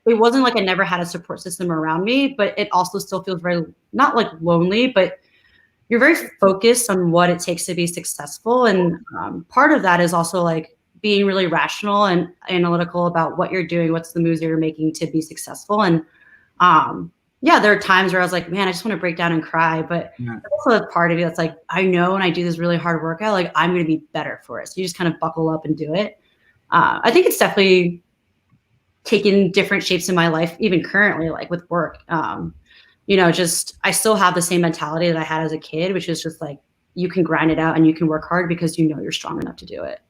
it wasn't like I never had a support system around me, but it also still feels very, not like lonely, but you're very focused on what it takes to be successful. And part of that is also like being really rational and analytical about what you're doing, what's the moves you're making to be successful. And yeah, there are times where I was like, man, I just want to break down and cry. But there's also a part of you that's like, I know when I do this really hard workout, like I'm going to be better for it. So you just kind of buckle up and do it. I think it's definitely taken different shapes in my life, even currently, like with work. You know, just I still have the same mentality that I had as a kid, which is just like you can grind it out and you can work hard because you know you're strong enough to do it.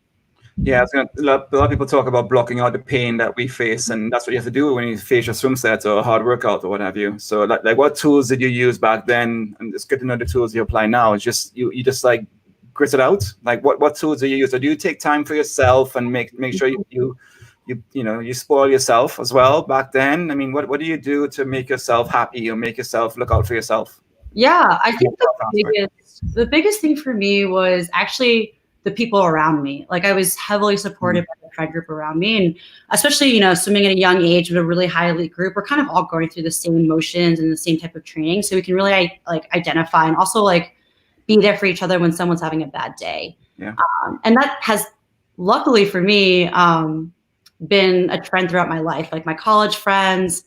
Yeah, a lot of people talk about blocking out the pain that we face, and that's what you have to do when you face your swim sets or a hard workout or what have you. So, like what tools did you use back then? And it's good to know the tools you apply now. It's just you just like grit it out. Like what tools do you use? Or do you take time for yourself and make sure you spoil yourself as well back then? I mean, what do you do to make yourself happy or make yourself look out for yourself? Yeah, I think the biggest thing for me was actually the people around me. Like I was heavily supported by the friend group around me, and especially, you know, swimming at a young age with a really high elite group, we're kind of all going through the same motions and the same type of training. So we can really like identify and also like be there for each other when someone's having a bad day. Yeah. And that has luckily for me been a trend throughout my life. Like my college friends,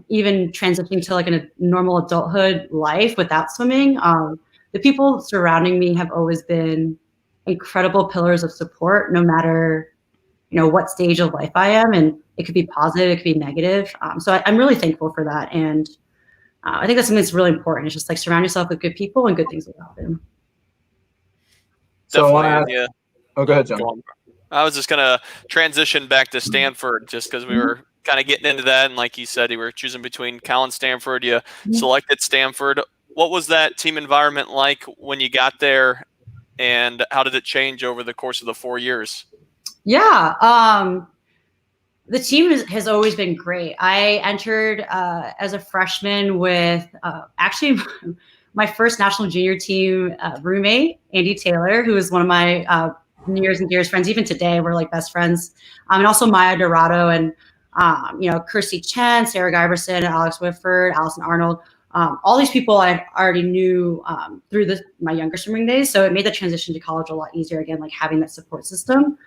even transitioning to like a normal adulthood life without swimming, the people surrounding me have always been incredible pillars of support, no matter, you know, what stage of life I am. And it could be positive, it could be negative. So I'm really thankful for that. And I think that's something that's really important. It's just like surround yourself with good people and good things will happen. So yeah. Oh, go ahead, John. I was just going to transition back to Stanford just because we were kind of getting into that. And like you said, you were choosing between Cal and Stanford. You selected Stanford. What was that team environment like when you got there? And how did it change over the course of the 4 years? Yeah, the team has always been great. I entered as a freshman with actually my first national junior team roommate, Andy Taylor, who is one of my nearest and dearest friends. Even today, we're like best friends. And also Maya Dorado and, you know, Kirsty Chen, Sarah Giberson, Alex Whitford, Allison Arnold. All these people I already knew through my younger swimming days. So it made the transition to college a lot easier, again, like having that support system.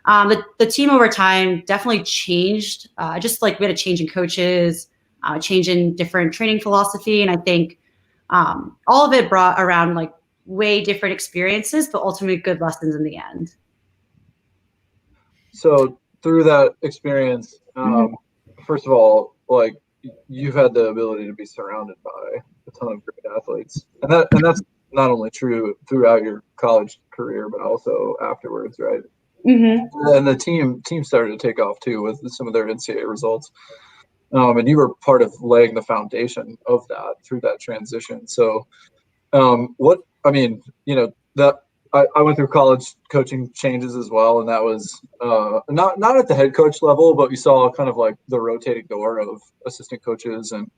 The team over time definitely changed. Just like we had a change in coaches, change in different training philosophy. And I think all of it brought around like way different experiences, but ultimately good lessons in the end. So through that experience, first of all, like you've had the ability to be surrounded by a ton of great athletes, and that's not only true throughout your college career, but also afterwards, right? And the team started to take off too with some of their NCAA results, and you were part of laying the foundation of that through that transition. So, what I mean, you know, that I went through college coaching changes as well, and that was not at the head coach level, but we saw kind of like the rotating door of assistant coaches, and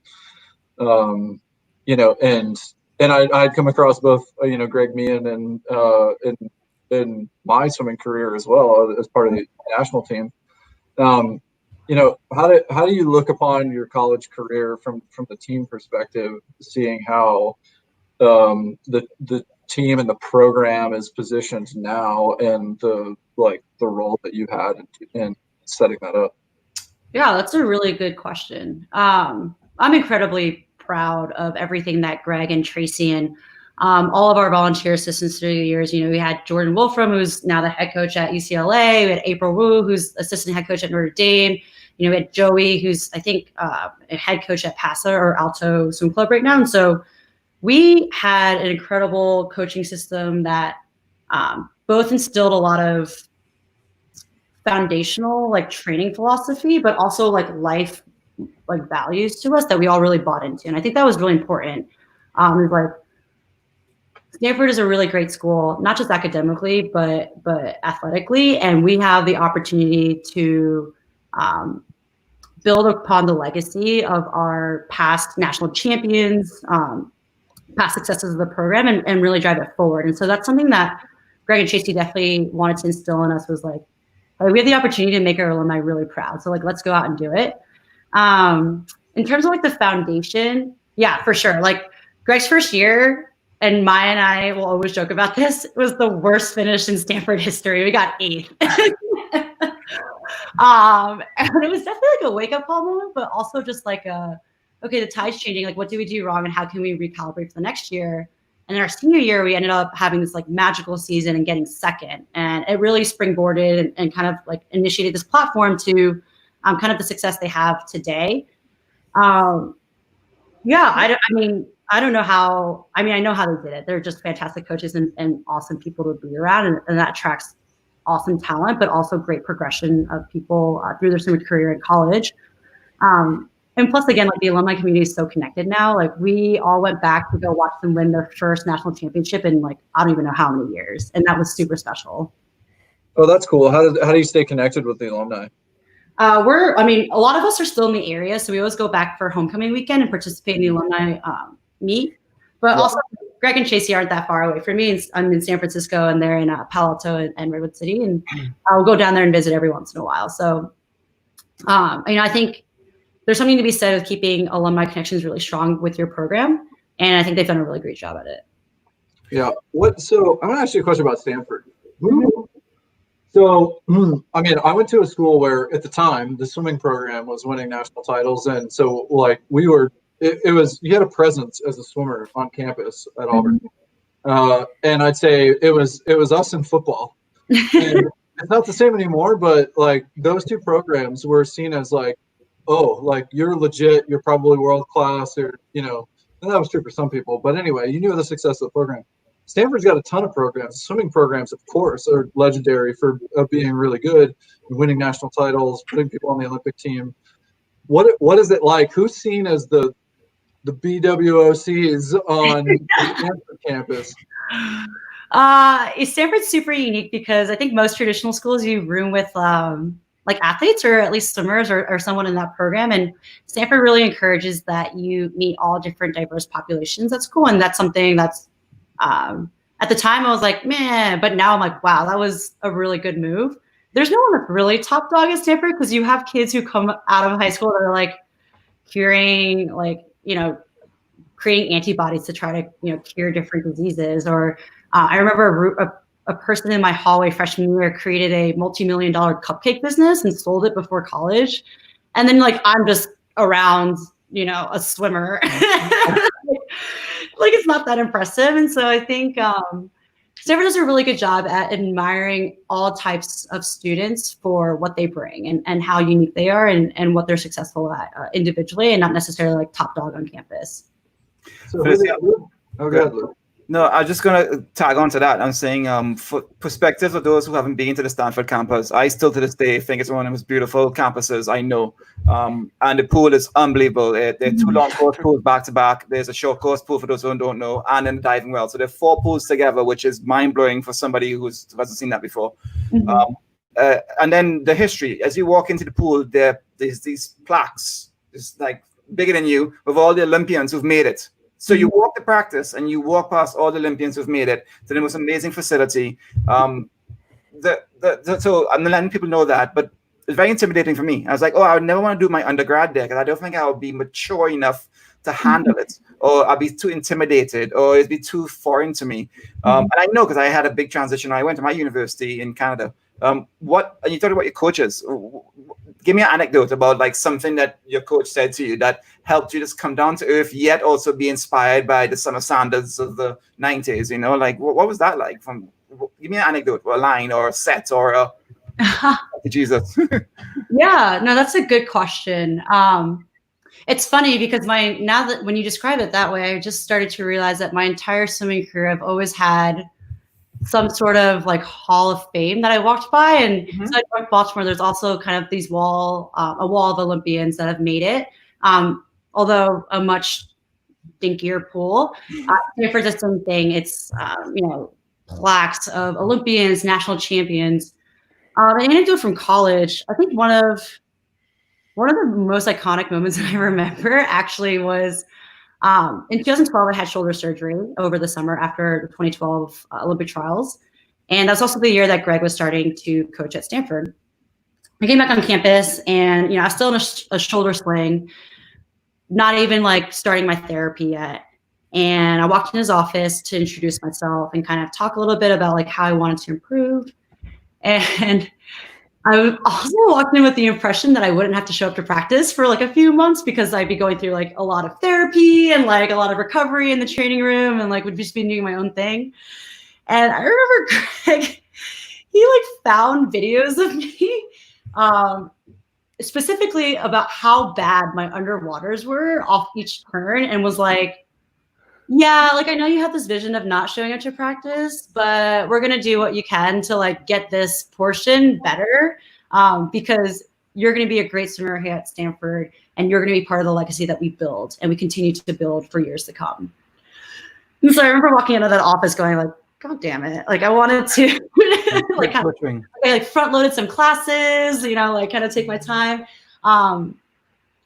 you know, and I'd come across both you know, Greg Meehan and in my swimming career as well as part of the national team. You know, how do you look upon your college career from the team perspective, seeing how the team and the program is positioned now, and the role that you had in setting that up? Yeah, that's a really good question. I'm incredibly proud of everything that Greg and Tracy and all of our volunteer assistants through the years. We had Jordan Wolfram, who's now the head coach at UCLA. We had April Wu, who's assistant head coach at Notre Dame. We had Joey, who's I think a head coach at PASA or Alto Swim Club right now. And so we had an incredible coaching system that both instilled a lot of foundational training philosophy, but also life values to us that we all really bought into. And I think that was really important. Stanford is a really great school, not just academically, but athletically. And we have the opportunity to build upon the legacy of our past national champions, past successes of the program, and really drive it forward. And so that's something that Greg and Tracy definitely wanted to instill in us, was we have the opportunity to make our alumni really proud. So let's go out and do it. In terms of the foundation, yeah, for sure. Greg's first year, and Maya and I will always joke about this, it was the worst finish in Stanford history. We got 8th. And it was definitely a wake-up call moment, but also just okay, the tide's changing. What do we do wrong, and how can we recalibrate for the next year? And in our senior year, we ended up having this magical season and getting second. And it really springboarded and kind of initiated this platform to kind of the success they have today. Yeah, I don't know how, I know how they did it. They're just fantastic coaches and awesome people to be around. And that attracts awesome talent, but also great progression of people through their swimming career in college. And plus, again, the alumni community is so connected now. We all went back to go watch them win their first national championship in I don't even know how many years. And that was super special. Oh, that's cool. How do you stay connected with the alumni? A lot of us are still in the area. So we always go back for homecoming weekend and participate in the alumni meet. But also, Greg and Tracy aren't that far away from me. I'm in San Francisco, and they're in Palo Alto and Redwood City. And I'll go down there and visit every once in a while. So, I think there's something to be said with keeping alumni connections really strong with your program. And I think they've done a really great job at it. Yeah. So I'm going to ask you a question about Stanford. So, I went to a school where at the time the swimming program was winning national titles. And so we were, you had a presence as a swimmer on campus at Auburn. And I'd say it was us in football. And it's not the same anymore, but those two programs were seen as you're legit, you're probably world class, or and that was true for some people. But anyway, you knew the success of the program. Stanford's got a ton of programs. Swimming programs, of course, are legendary for being really good, winning national titles, putting people on the Olympic team. What is it like? Who's seen as the BWOCs on the Stanford campus? Stanford's super unique because I think most traditional schools you room with athletes, or at least swimmers, or someone in that program. And Stanford really encourages that you meet all different diverse populations at school. And that's something that's, at the time I was man, but now I'm wow, that was a really good move. There's no one that's really top dog at Stanford, because you have kids who come out of high school that are curing, creating antibodies to try to, cure different diseases. Or I remember a person in my hallway freshman year created a multi-million-dollar cupcake business and sold it before college. And then I'm just around, a swimmer. It's not that impressive. And so I think Stanford does a really good job at admiring all types of students for what they bring and how unique they are and what they're successful at individually, and not necessarily top dog on campus. So, go ahead, Luke. No, I'm just going to tag on to that. I'm saying for perspectives of those who haven't been to the Stanford campus, I still to this day think it's one of the most beautiful campuses I know. And the pool is unbelievable. There are 2 long course pools back to back. There's a short course pool for those who don't know, and then the diving well. So there are 4 pools together, which is mind blowing for somebody who hasn't seen that before. And then the history. As you walk into the pool, there's these plaques, it's bigger than you, with all the Olympians who've made it. So you walk the practice and you walk past all the Olympians who've made it to the most amazing facility. So I'm letting people know that, but it's very intimidating for me. I was I would never want to do my undergrad there because I don't think I would be mature enough to handle it. or I'll be too intimidated, or it'd be too foreign to me. And I know because I had a big transition. I went to my university in Canada. And you talked about your coaches. Give me an anecdote about like something that your coach said to you that helped you just come down to earth, yet also be inspired by the Summer Sanders of the 90s. You know, like what was that like? Give me an anecdote, or a line, or a set, or a Jesus. Yeah, no, that's a good question. It's funny because now that when you describe it that way, I just started to realize that my entire swimming career, I've always had some sort of like hall of fame that I walked by. And so at North Baltimore, there's also kind of a wall of Olympians that have made it. Although a much dinkier pool. Stanford's the same thing. It's, plaques of Olympians, national champions. An anecdote from college, I think one of the most iconic moments that I remember actually was in 2012, I had shoulder surgery over the summer after the 2012 Olympic trials. And that's also the year that Greg was starting to coach at Stanford. I came back on campus and, I was still in a shoulder sling, not even like starting my therapy yet. And I walked in his office to introduce myself and kind of talk a little bit about like how I wanted to improve. And I also walked in with the impression that I wouldn't have to show up to practice for like a few months because I'd be going through like a lot of therapy and like a lot of recovery in the training room and like would just be doing my own thing. And I remember Greg, he like found videos of me specifically about how bad my underwaters were off each turn and was like, yeah, like I know you have this vision of not showing up to practice, but we're going to do what you can to like get this portion better because you're going to be a great swimmer here at Stanford and you're going to be part of the legacy that we build and we continue to build for years to come. And so I remember walking into that office going like, God damn it. Like I wanted to like front loaded some classes, like kind of take my time.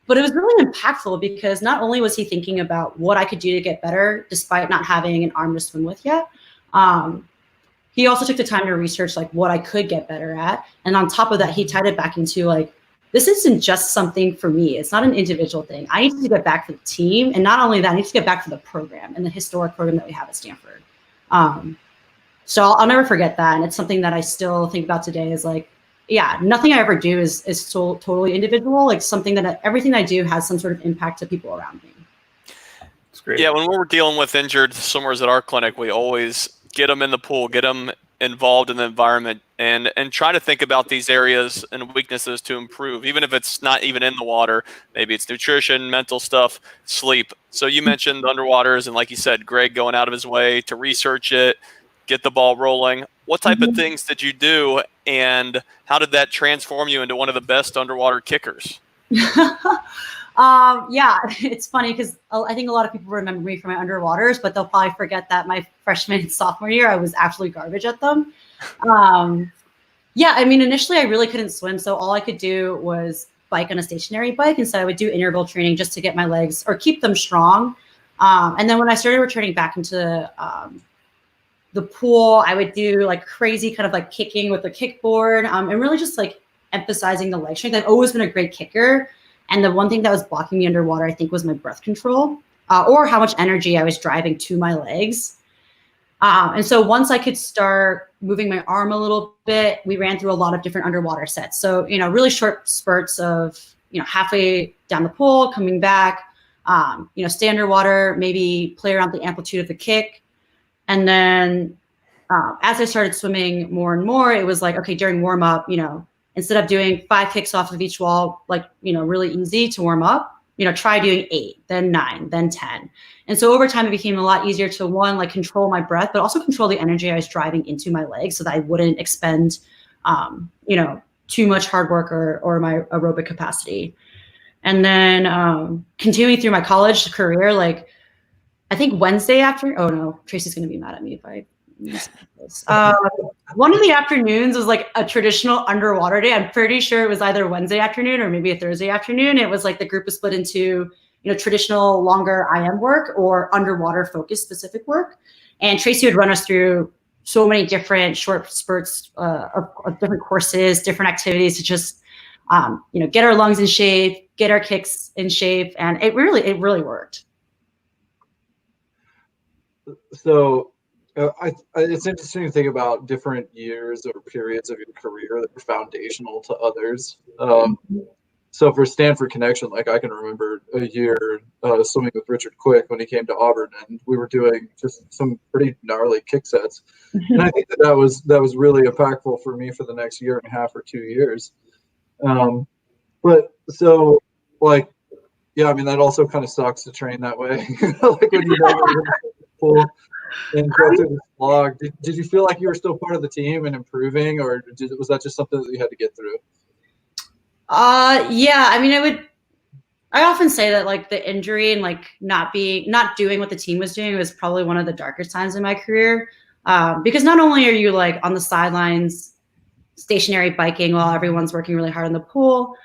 But it was really impactful because not only was he thinking about what I could do to get better, despite not having an arm to swim with yet, he also took the time to research like what I could get better at. And on top of that, he tied it back into like, this isn't just something for me. It's not an individual thing. I need to get back for the team. And not only that, I need to get back for the program and the historic program that we have at Stanford. So I'll never forget that. And it's something that I still think about today is like, yeah, nothing I ever do is so totally individual. Like something that everything I do has some sort of impact to people around me. That's great. Yeah, when we're dealing with injured swimmers at our clinic, we always get them in the pool, get them involved in the environment, and try to think about these areas and weaknesses to improve, even if it's not even in the water. Maybe it's nutrition, mental stuff, sleep. So you mentioned underwaters, and like you said, Greg going out of his way to research it, get the ball rolling. What type of things did you do, and how did that transform you into one of the best underwater kickers? Yeah, it's funny because I think a lot of people remember me for my underwaters, but they'll probably forget that my freshman and sophomore year, I was absolutely garbage at them. Yeah, I mean, initially I really couldn't swim, so all I could do was bike on a stationary bike, and so I would do interval training just to get my legs or keep them strong. And then when I started returning back into the pool, I would do like crazy kind of like kicking with the kickboard and really just like emphasizing the leg strength. I've always been a great kicker. And the one thing that was blocking me underwater, I think, was my breath control or how much energy I was driving to my legs. And so once I could start moving my arm a little bit, we ran through a lot of different underwater sets. So, really short spurts of, halfway down the pool, coming back, stay underwater, maybe play around the amplitude of the kick. And then as I started swimming more and more, it was like, okay, during warm up, instead of doing 5 kicks off of each wall, like, really easy to warm up, try doing 8, then 9, then 10. And so over time, it became a lot easier to like control my breath, but also control the energy I was driving into my legs so that I wouldn't expend, too much hard work or my aerobic capacity. And then continuing through my college career, like, I think Wednesday afternoon. Oh no, Tracy's gonna be mad at me if I miss this. One of the afternoons was like a traditional underwater day. I'm pretty sure it was either Wednesday afternoon or maybe a Thursday afternoon. It was like the group was split into traditional longer IM work or underwater focused specific work. And Tracy would run us through so many different short spurts of different courses, different activities to just get our lungs in shape, get our kicks in shape, and it really worked. So it's interesting to think about different years or periods of your career that were foundational to others. So for Stanford connection, like I can remember a year swimming with Richard Quick when he came to Auburn, and we were doing just some pretty gnarly kick sets. And I think that was really impactful for me for the next year and a half or 2 years. But so like, yeah, I mean, that also kind of sucks to train that way. Like when you're in the pool and go through the slog. Did you feel like you were still part of the team and improving, or was that just something that you had to get through? Yeah, I mean, I often say that like the injury and like not doing what the team was doing was probably one of the darkest times in my career. Because not only are you like on the sidelines stationary biking while everyone's working really hard in the pool,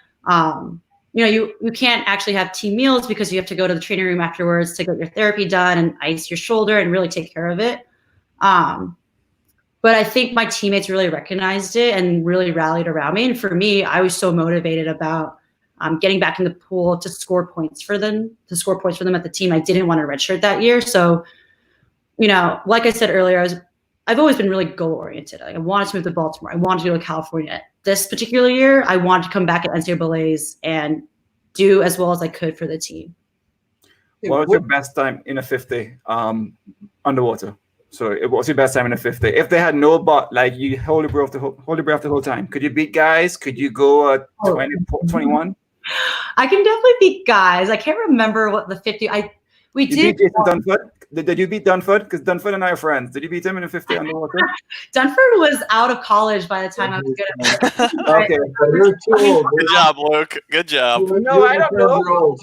you know, you can't actually have team meals because you have to go to the training room afterwards to get your therapy done and ice your shoulder and really take care of it. But I think my teammates really recognized it and really rallied around me. And for me, I was so motivated about getting back in the pool to score points for them at the team. I didn't want to redshirt that year. So, you know, like I said earlier, I've always been really goal oriented. Like, I wanted to move to Baltimore. I wanted to go to California. This particular year, I wanted to come back at NCAA's and do as well as I could for the team. What was your best time in a 50 underwater? So it was your best time in a 50. If they had no butt, like you hold your breath the whole time, could you beat guys? Could you go 20, 21? I can definitely beat guys. I can't remember what the 50. We did. Beat Jason Dunford? Did you beat Dunford? Because Dunford and I are friends. Did you beat him in a 50 underwater? Dunford was out of college by the time I was good at it. Okay. You're too old. Good job, Luke. Good job. No, I don't know.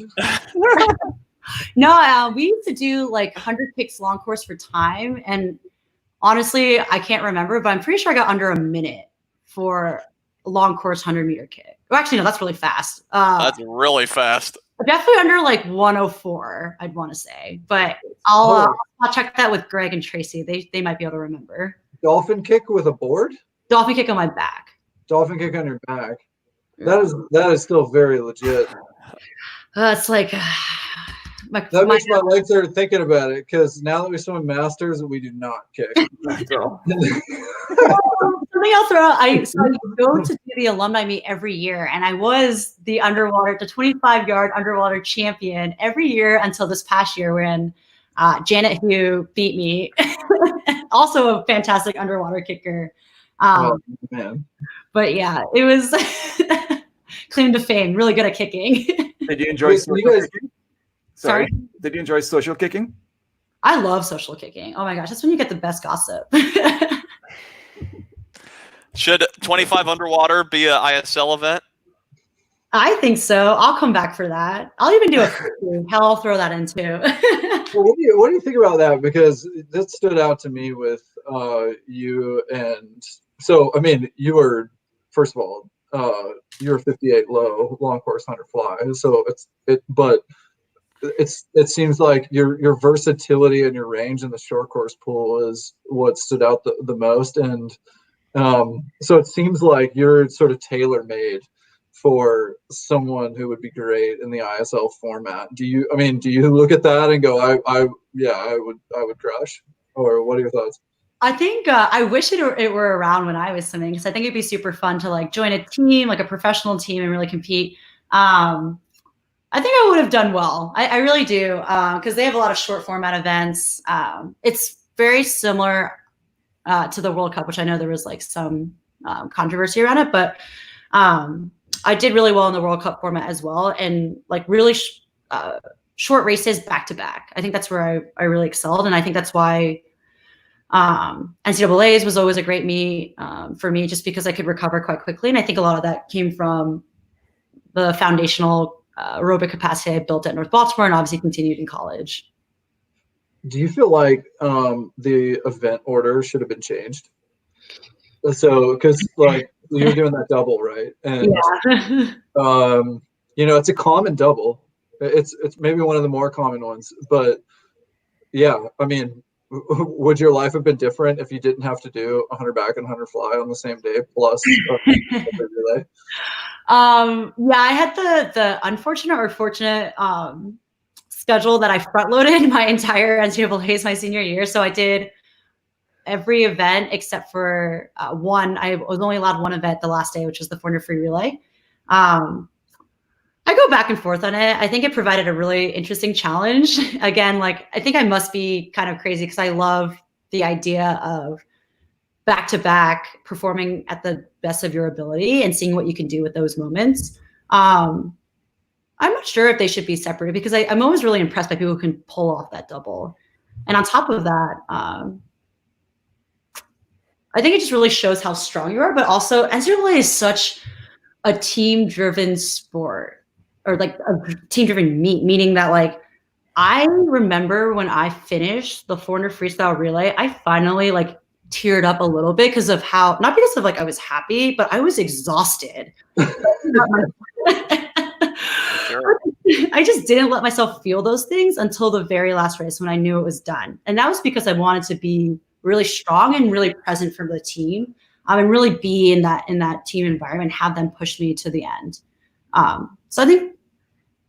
No, we used to do like 100 kicks long course for time. And honestly, I can't remember, but I'm pretty sure I got under a minute for a long course 100-meter kick. Well, actually, no, that's really fast. That's really fast. Definitely under like 104, I'd want to say. But I'll check that with Greg and Tracy. They might be able to remember. Dolphin kick with a board? Dolphin kick on my back. Dolphin kick on your back. That is still very legit. It's like that makes my legs hurt thinking about it, because now that we swim masters, we do not kick. Something else. I go to do the alumni meet every year, and I was the 25-yard underwater champion every year until this past year when Janet Hugh beat me. Also a fantastic underwater kicker. Oh, Man. But yeah, it was claim to fame. Really good at kicking. Did you enjoy social kicking? Sorry. Did you enjoy social kicking? I love social kicking. Oh my gosh, that's when you get the best gossip. Should 25 underwater be an ISL event? I think so. I'll come back for that. I'll even do a hell, I'll throw that in too. Well, what do you think about that? Because that stood out to me with you. And so, I mean, you were, first of all, you were 58 low, long course 100 fly. So it seems like your versatility and your range in the short course pool is what stood out the most. And so it seems like you're sort of tailor-made for someone who would be great in the ISL format. Do you look at that and go, I would crush? Or what are your thoughts? I think I wish it were around when I was swimming, because I think it'd be super fun to like join a team, like a professional team, and really compete. I think I would have done well. I really do, because they have a lot of short format events. It's very similar to the World Cup, which I know there was like some controversy around it, but I did really well in the World Cup format as well, and like really short races back to back. I think that's where I really excelled, and I think that's why NCAA's was always a great meet for me, just because I could recover quite quickly, and I think a lot of that came from the foundational aerobic capacity I built at North Baltimore, and obviously continued in college. Do you feel like the event order should have been changed? So, because like you're doing that double, right? And yeah. It's a common double. It's maybe one of the more common ones, but yeah, I mean, would your life have been different if you didn't have to do 100 back and 100 fly on the same day plus relay? Yeah, I had the unfortunate or fortunate schedule that I front loaded my entire NCAAs my senior year. So I did every event except for one. I was only allowed one event the last day, which was the 400 free relay. I go back and forth on it. I think it provided a really interesting challenge. Again, like I think I must be kind of crazy because I love the idea of back-to-back performing at the best of your ability and seeing what you can do with those moments. I'm not sure if they should be separated because I'm always really impressed by people who can pull off that double. And on top of that, I think it just really shows how strong you are, but also NCAA is such a team-driven sport, or like a team-driven meet, meaning that like I remember when I finished the 400 freestyle relay, I finally like teared up a little bit because of how, not because of like I was happy, but I was exhausted. Sure. I just didn't let myself feel those things until the very last race when I knew it was done. And that was because I wanted to be really strong and really present for the team, and really be in that team environment, have them push me to the end. So I think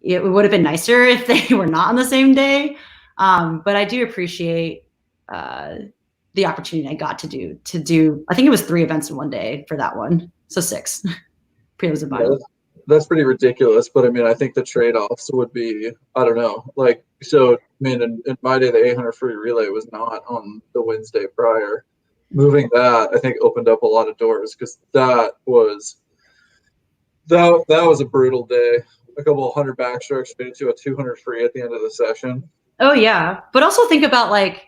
it would have been nicer if they were not on the same day. But I do appreciate the opportunity I got to do. I think it was 3 events in one day for that one. So 6. Prelims and finals. That's pretty ridiculous. But I mean, I think the trade-offs would be, I don't know, like, so, I mean, in my day, the 800 free relay was not on the Wednesday prior. Moving that, I think, opened up a lot of doors because that was a brutal day. A couple of 100 backstrokes made it to a 200 free at the end of the session. Oh yeah, but also think about like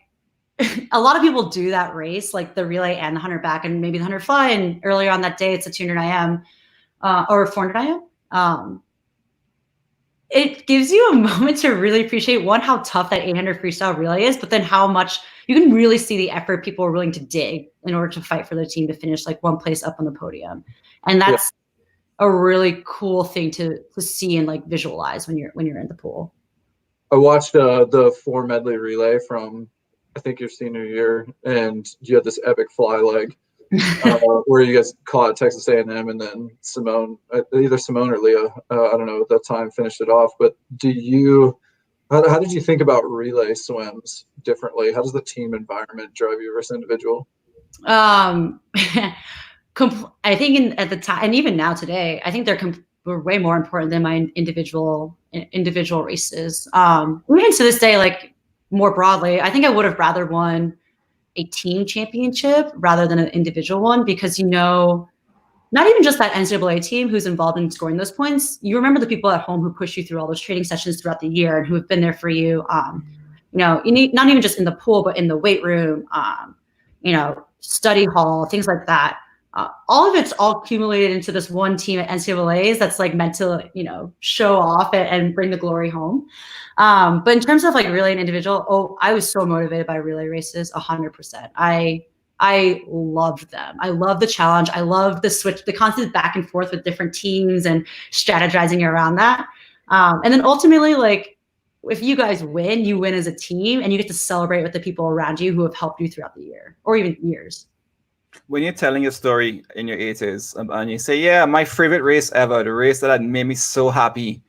a lot of people do that race, like the relay and the 100 back, and maybe the 100 fly. And earlier on that day, it's a 200 IM or 400 IM. It gives you a moment to really appreciate one, how tough that 800 freestyle relay is, but then how much you can really see the effort people are willing to dig in order to fight for their team to finish like one place up on the podium, and that's a really cool thing to see and like visualize when you're in the pool. I watched the 4 medley relay from I think your senior year, and you had this epic fly leg where you guys caught Texas A&M, and then Simone, either Simone or Leah, I don't know at that time, finished it off. But how did you think about relay swims differently? How does the team environment drive you versus individual? I think at the time, and even now today, I think they're way more important than my individual races. Even to this day, like more broadly, I think I would have rather won a team championship rather than an individual one, because not even just that NCAA team who's involved in scoring those points. You remember the people at home who push you through all those training sessions throughout the year and who have been there for you. You need not even just in the pool, but in the weight room, study hall, things like that. All of it's all accumulated into this one team at NCAAs that's like meant to, show off and bring the glory home. But in terms of like relay and individual, I was so motivated by relay races, 100%. I loved them. I love the challenge. I love the constant back and forth with different teams and strategizing around that. And then ultimately, like, if you guys win, you win as a team, and you get to celebrate with the people around you who have helped you throughout the year or even years. When you're telling your story in your 80s and you say, yeah, my favorite race ever, the race that had made me so happy,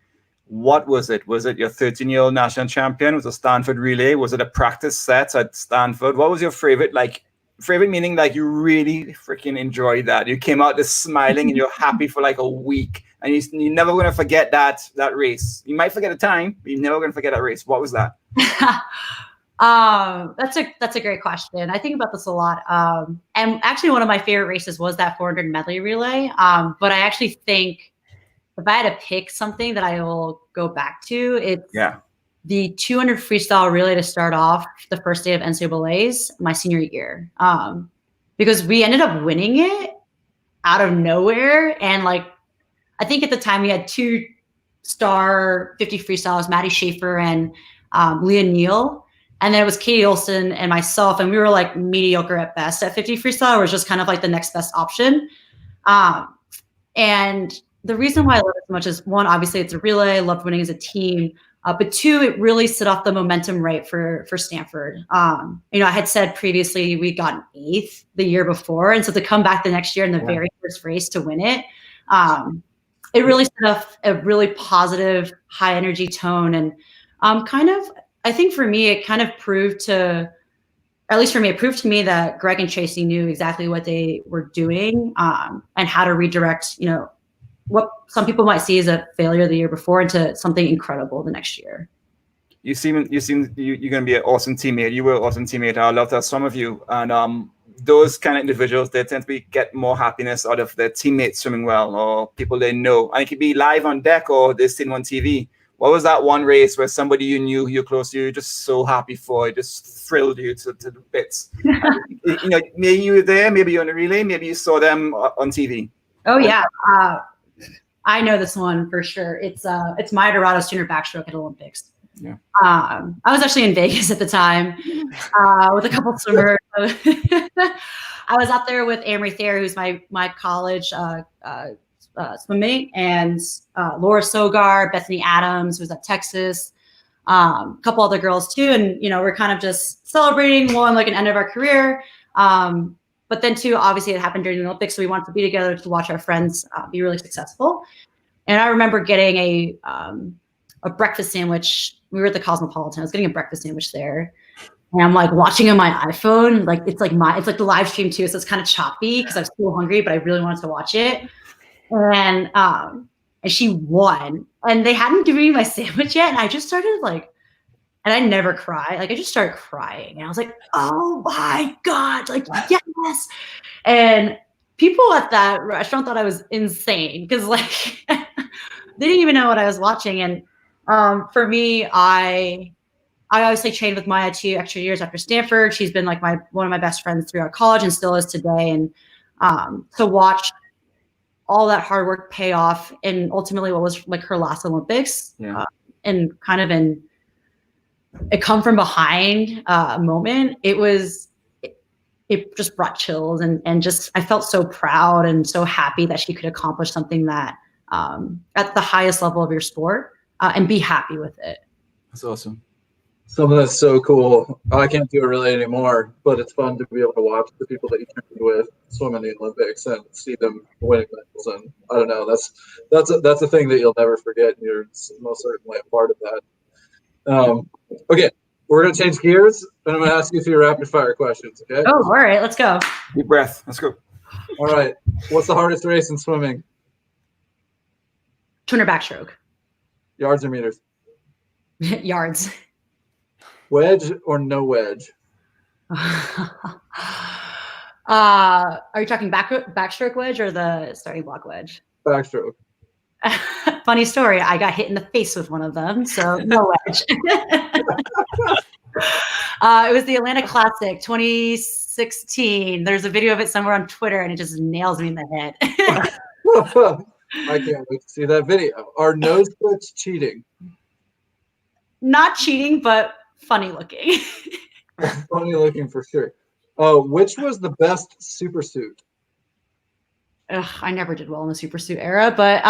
what was it? Was it your 13-year-old national champion? Was it a Stanford relay? Was it a practice set at Stanford? What was your favorite? Like, favorite meaning like you really freaking enjoyed that. You came out just smiling and you're happy for like a week. And you're never going to forget that race. You might forget the time, but you're never going to forget that race. What was that? That's a great question. I think about this a lot. And actually one of my favorite races was that 400 medley relay. But I actually think if I had to pick something that I will go back to, it's the 200 freestyle relay to start off the first day of NCAAs my senior year. Because we ended up winning it out of nowhere. And like, I think at the time we had 2-star 50 freestyles, Maddie Schaefer and Leah Neal. And then it was Katie Olson and myself, and we were like mediocre at best at 50 freestyle. It was just kind of like the next best option. And the reason why I love it so much is, one, obviously it's a relay. I loved winning as a team. But 2, it really set off the momentum right for Stanford. I had said previously we got 8th the year before. And so to come back the next year in the very first race to win it, it really set off a really positive, high energy tone. And Kind of, I think for me, it kind of proved to, at least for me, it proved to me that Greg and Tracy knew exactly what they were doing, and how to redirect, what some people might see as a failure the year before into something incredible the next year. You seem you're going to be an awesome teammate. You were an awesome teammate. I love that some of you. And those kind of individuals, they tend to get more happiness out of their teammates swimming well or people they know. And it could be live on deck or they're sitting on TV. What was that one race where somebody you knew, you're close to, you're just so happy for, it just thrilled you to the bits? Maybe you were there, maybe you're on the relay, maybe you saw them on TV. Oh yeah. I know this one for sure. It's my Dorado Junior backstroke at Olympics. Yeah. I was actually in Vegas at the time with a couple swimmers. I was out there with Amory Thayer, who's my college swim mate, and Laura Sogar, Bethany Adams, who's at Texas, a couple other girls too. And we're kind of just celebrating one, like an end of our career. But then too, obviously it happened during the Olympics, so we wanted to be together to watch our friends be really successful. And I remember getting a breakfast sandwich. We were at the Cosmopolitan. I was getting a breakfast sandwich there. And I'm like watching on my iPhone. Like it's like the live stream too. So it's kind of choppy because I was so hungry, but I really wanted to watch it. And she won. And they hadn't given me my sandwich yet. And I just started and I never cry. I just started crying. And I was like, oh my God, yes. And people at that restaurant thought I was insane because they didn't even know what I was watching. And for me, I obviously trained with Maya 2 extra years after Stanford. She's been one of my best friends throughout college and still is today. And to watch all that hard work pay off and ultimately what was her last Olympics, and kind of it come from behind moment, it just brought chills and just I felt so proud and so happy that she could accomplish something that at the highest level of your sport and be happy with it. That's awesome. Some of that's so cool. I can't do it really anymore, but it's fun to be able to watch the people that you trained with swim in the Olympics and see them winning medals. And I don't know, that's a thing that you'll never forget, and you're most certainly a part of that. Okay, we're going to change gears, and I'm going to ask you a few rapid fire questions, okay? Oh, all right, let's go. Deep breath. Let's go. All right. What's the hardest race in swimming? 200 backstroke. Yards or meters? Yards. Wedge or no wedge? Are you talking backstroke wedge or the starting block wedge? Backstroke. Funny story. I got hit in the face with one of them, so no wedge. It was the Atlanta Classic 2016. There's a video of it somewhere on Twitter, and it just nails me in the head. I can't wait to see that video. Are nose splits cheating? Not cheating, but funny looking. Funny looking for sure. Which was the best super suit? Ugh, I never did well in the super suit era, but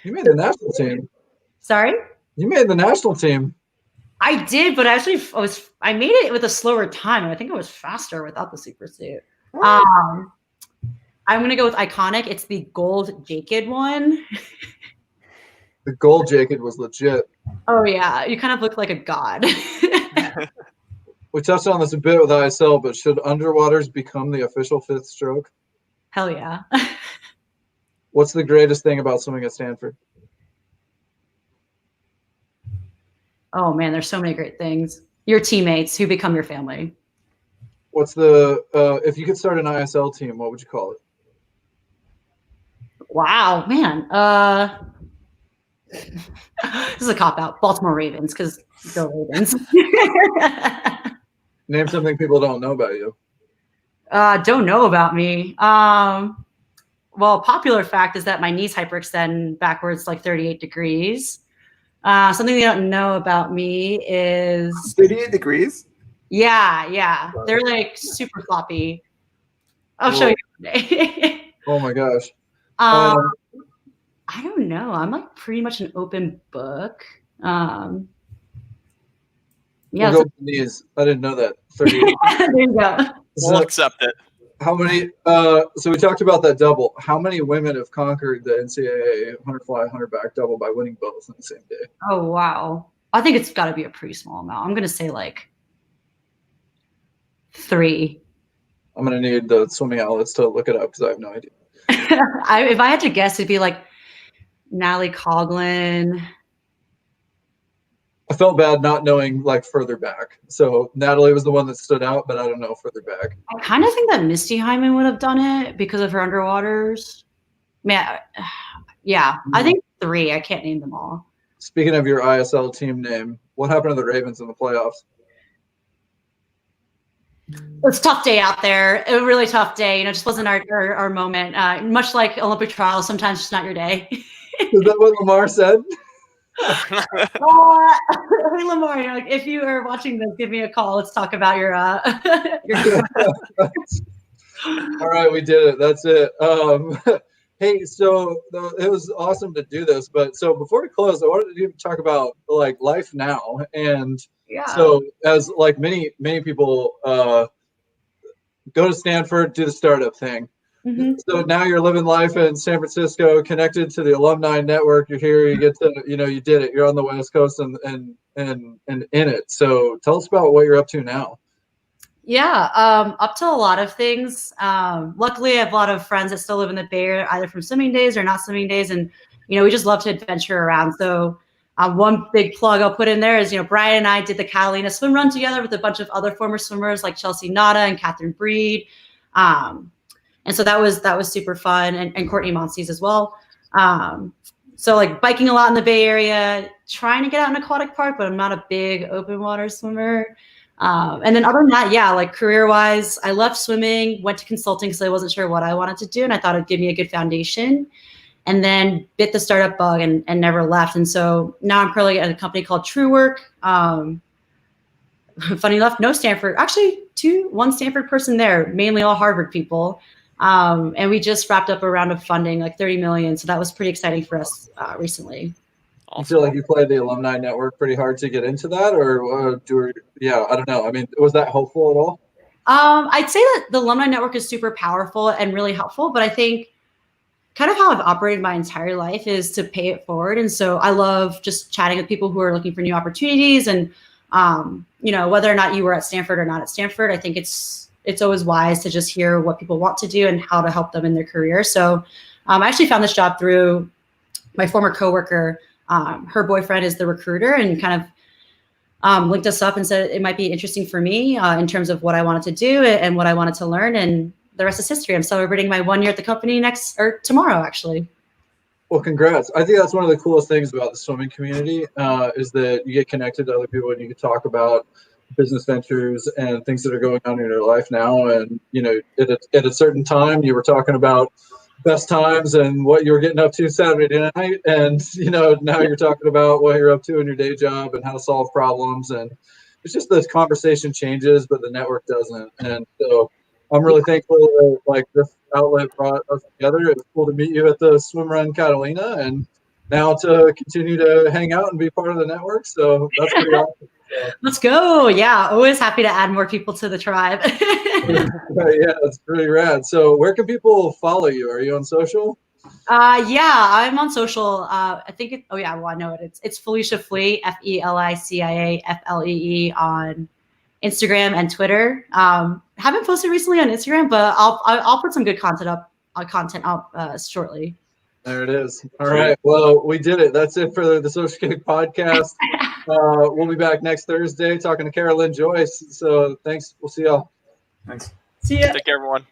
you made the national team. Sorry? You made the national team. I did, but actually I made it with a slower time, and I think I was faster without the super suit. I'm gonna go with iconic. It's the gold Jacob one. The gold Jacob was legit. Oh yeah, you kind of look like a god. We touched on this a bit with ISL, but should underwaters become the official fifth stroke? Hell yeah. What's the greatest thing about swimming at Stanford? Oh man, there's so many great things. Your teammates who become your family. What's the if you could start an ISL team, what would you call it? Wow, man. This is a cop-out. Baltimore Ravens, because go Ravens. Name something people don't know about you. Don't know about me. Well, popular fact is that my knees hyperextend backwards 38 degrees. Something they don't know about me is 38 degrees? Yeah. They're super floppy. I'll show you one day. Oh my gosh. I don't know. I'm pretty much an open book. Yeah. We'll go with the knees. I didn't know that. 38. There you go. We'll accept it. How many? So we talked about that double. How many women have conquered the NCAA 100 fly, 100 back double by winning both on the same day? Oh wow. I think it's got to be a pretty small amount. I'm gonna say like 3. I'm gonna need the swimming outlets to look it up because I have no idea. If I had to guess, it'd be like Natalie Coughlin. I felt bad not knowing like further back. So Natalie was the one that stood out, but I don't know further back. I kind of think that Misty Hyman would have done it because of her underwaters. Man, yeah, I think 3. I can't name them all. Speaking of your ISL team name, what happened to the Ravens in the playoffs? It's a tough day out there. A really tough day. You know, just wasn't our moment. Much like Olympic trials, sometimes it's not your day. Is that what Lamar said? Hey Lamar, you know, like, if you are watching this, give me a call. Let's talk about your All right, we did it. That's it. Hey, so it was awesome to do this, but so before we close, I wanted to talk about like life now. And so as like many people go to Stanford, do the startup thing. Mm-hmm. So now you're living life in San Francisco, connected to the Alumni network. You're here, you get to, you know, you did it. You're on the West Coast and in it. So tell us about what you're up to now. Yeah, up to a lot of things. Luckily, I have a lot of friends that still live in the Bay Area, either from swimming days or not swimming days. And, you know, we just love to adventure around. So one big plug I'll put in there is, you know, Brian and I did the Catalina swim run together with a bunch of other former swimmers like Chelsea Nada and Catherine Breed. And so that was super fun, and Courtney Monsees as well. So like biking a lot in the Bay Area, trying to get out in aquatic park, but I'm not a big open water swimmer. And then other than that, yeah, like career wise, I left swimming, went to consulting because I wasn't sure what I wanted to do. And I thought it'd give me a good foundation, and then bit the startup bug and never left. And so now I'm currently at a company called True Work. Funny enough, no Stanford, actually one Stanford person there, mainly all Harvard people. And we just wrapped up a round of funding, like 30 million. So that was pretty exciting for us recently. You feel like you played the Alumni network pretty hard to get into that, or I don't know. I mean, was that helpful at all? I'd say that the Alumni network is super powerful and really helpful, but I think kind of how I've operated my entire life is to pay it forward. And so I love just chatting with people who are looking for new opportunities. And, you know, whether or not you were at Stanford or not at Stanford, I think it's always wise to just hear what people want to do and how to help them in their career. So I actually found this job through my former coworker. Her boyfriend is the recruiter, and kind of linked us up and said it might be interesting for me in terms of what I wanted to do and what I wanted to learn. And the rest is history. I'm celebrating my 1 year at the company tomorrow, actually. Well, congrats. I think that's one of the coolest things about the swimming community is that you get connected to other people and you can talk about business ventures and things that are going on in your life now. And, you know, at a certain time, you were talking about best times and what you were getting up to Saturday night. And, you know, now you're talking about what you're up to in your day job and how to solve problems. And it's just the conversation changes, but the network doesn't. And so I'm really thankful that like this outlet brought us together. It was cool to meet you at the swim run Catalina, and now to continue to hang out and be part of the network. So that's pretty awesome. Let's go. Yeah, always happy to add more people to the tribe. Yeah, that's pretty rad. So where can people follow you? Are you on social? Yeah, I'm on social. I think I know it. It's Felicia Flee, FELICIAFLEE on Instagram and Twitter. Haven't posted recently on Instagram, but I'll put some good content up shortly. There it is. All right. Well, we did it. That's it for the Social Kick podcast. We'll be back next Thursday talking to Carolyn Joyce. So thanks. We'll see y'all. Thanks. See ya. Take care, everyone.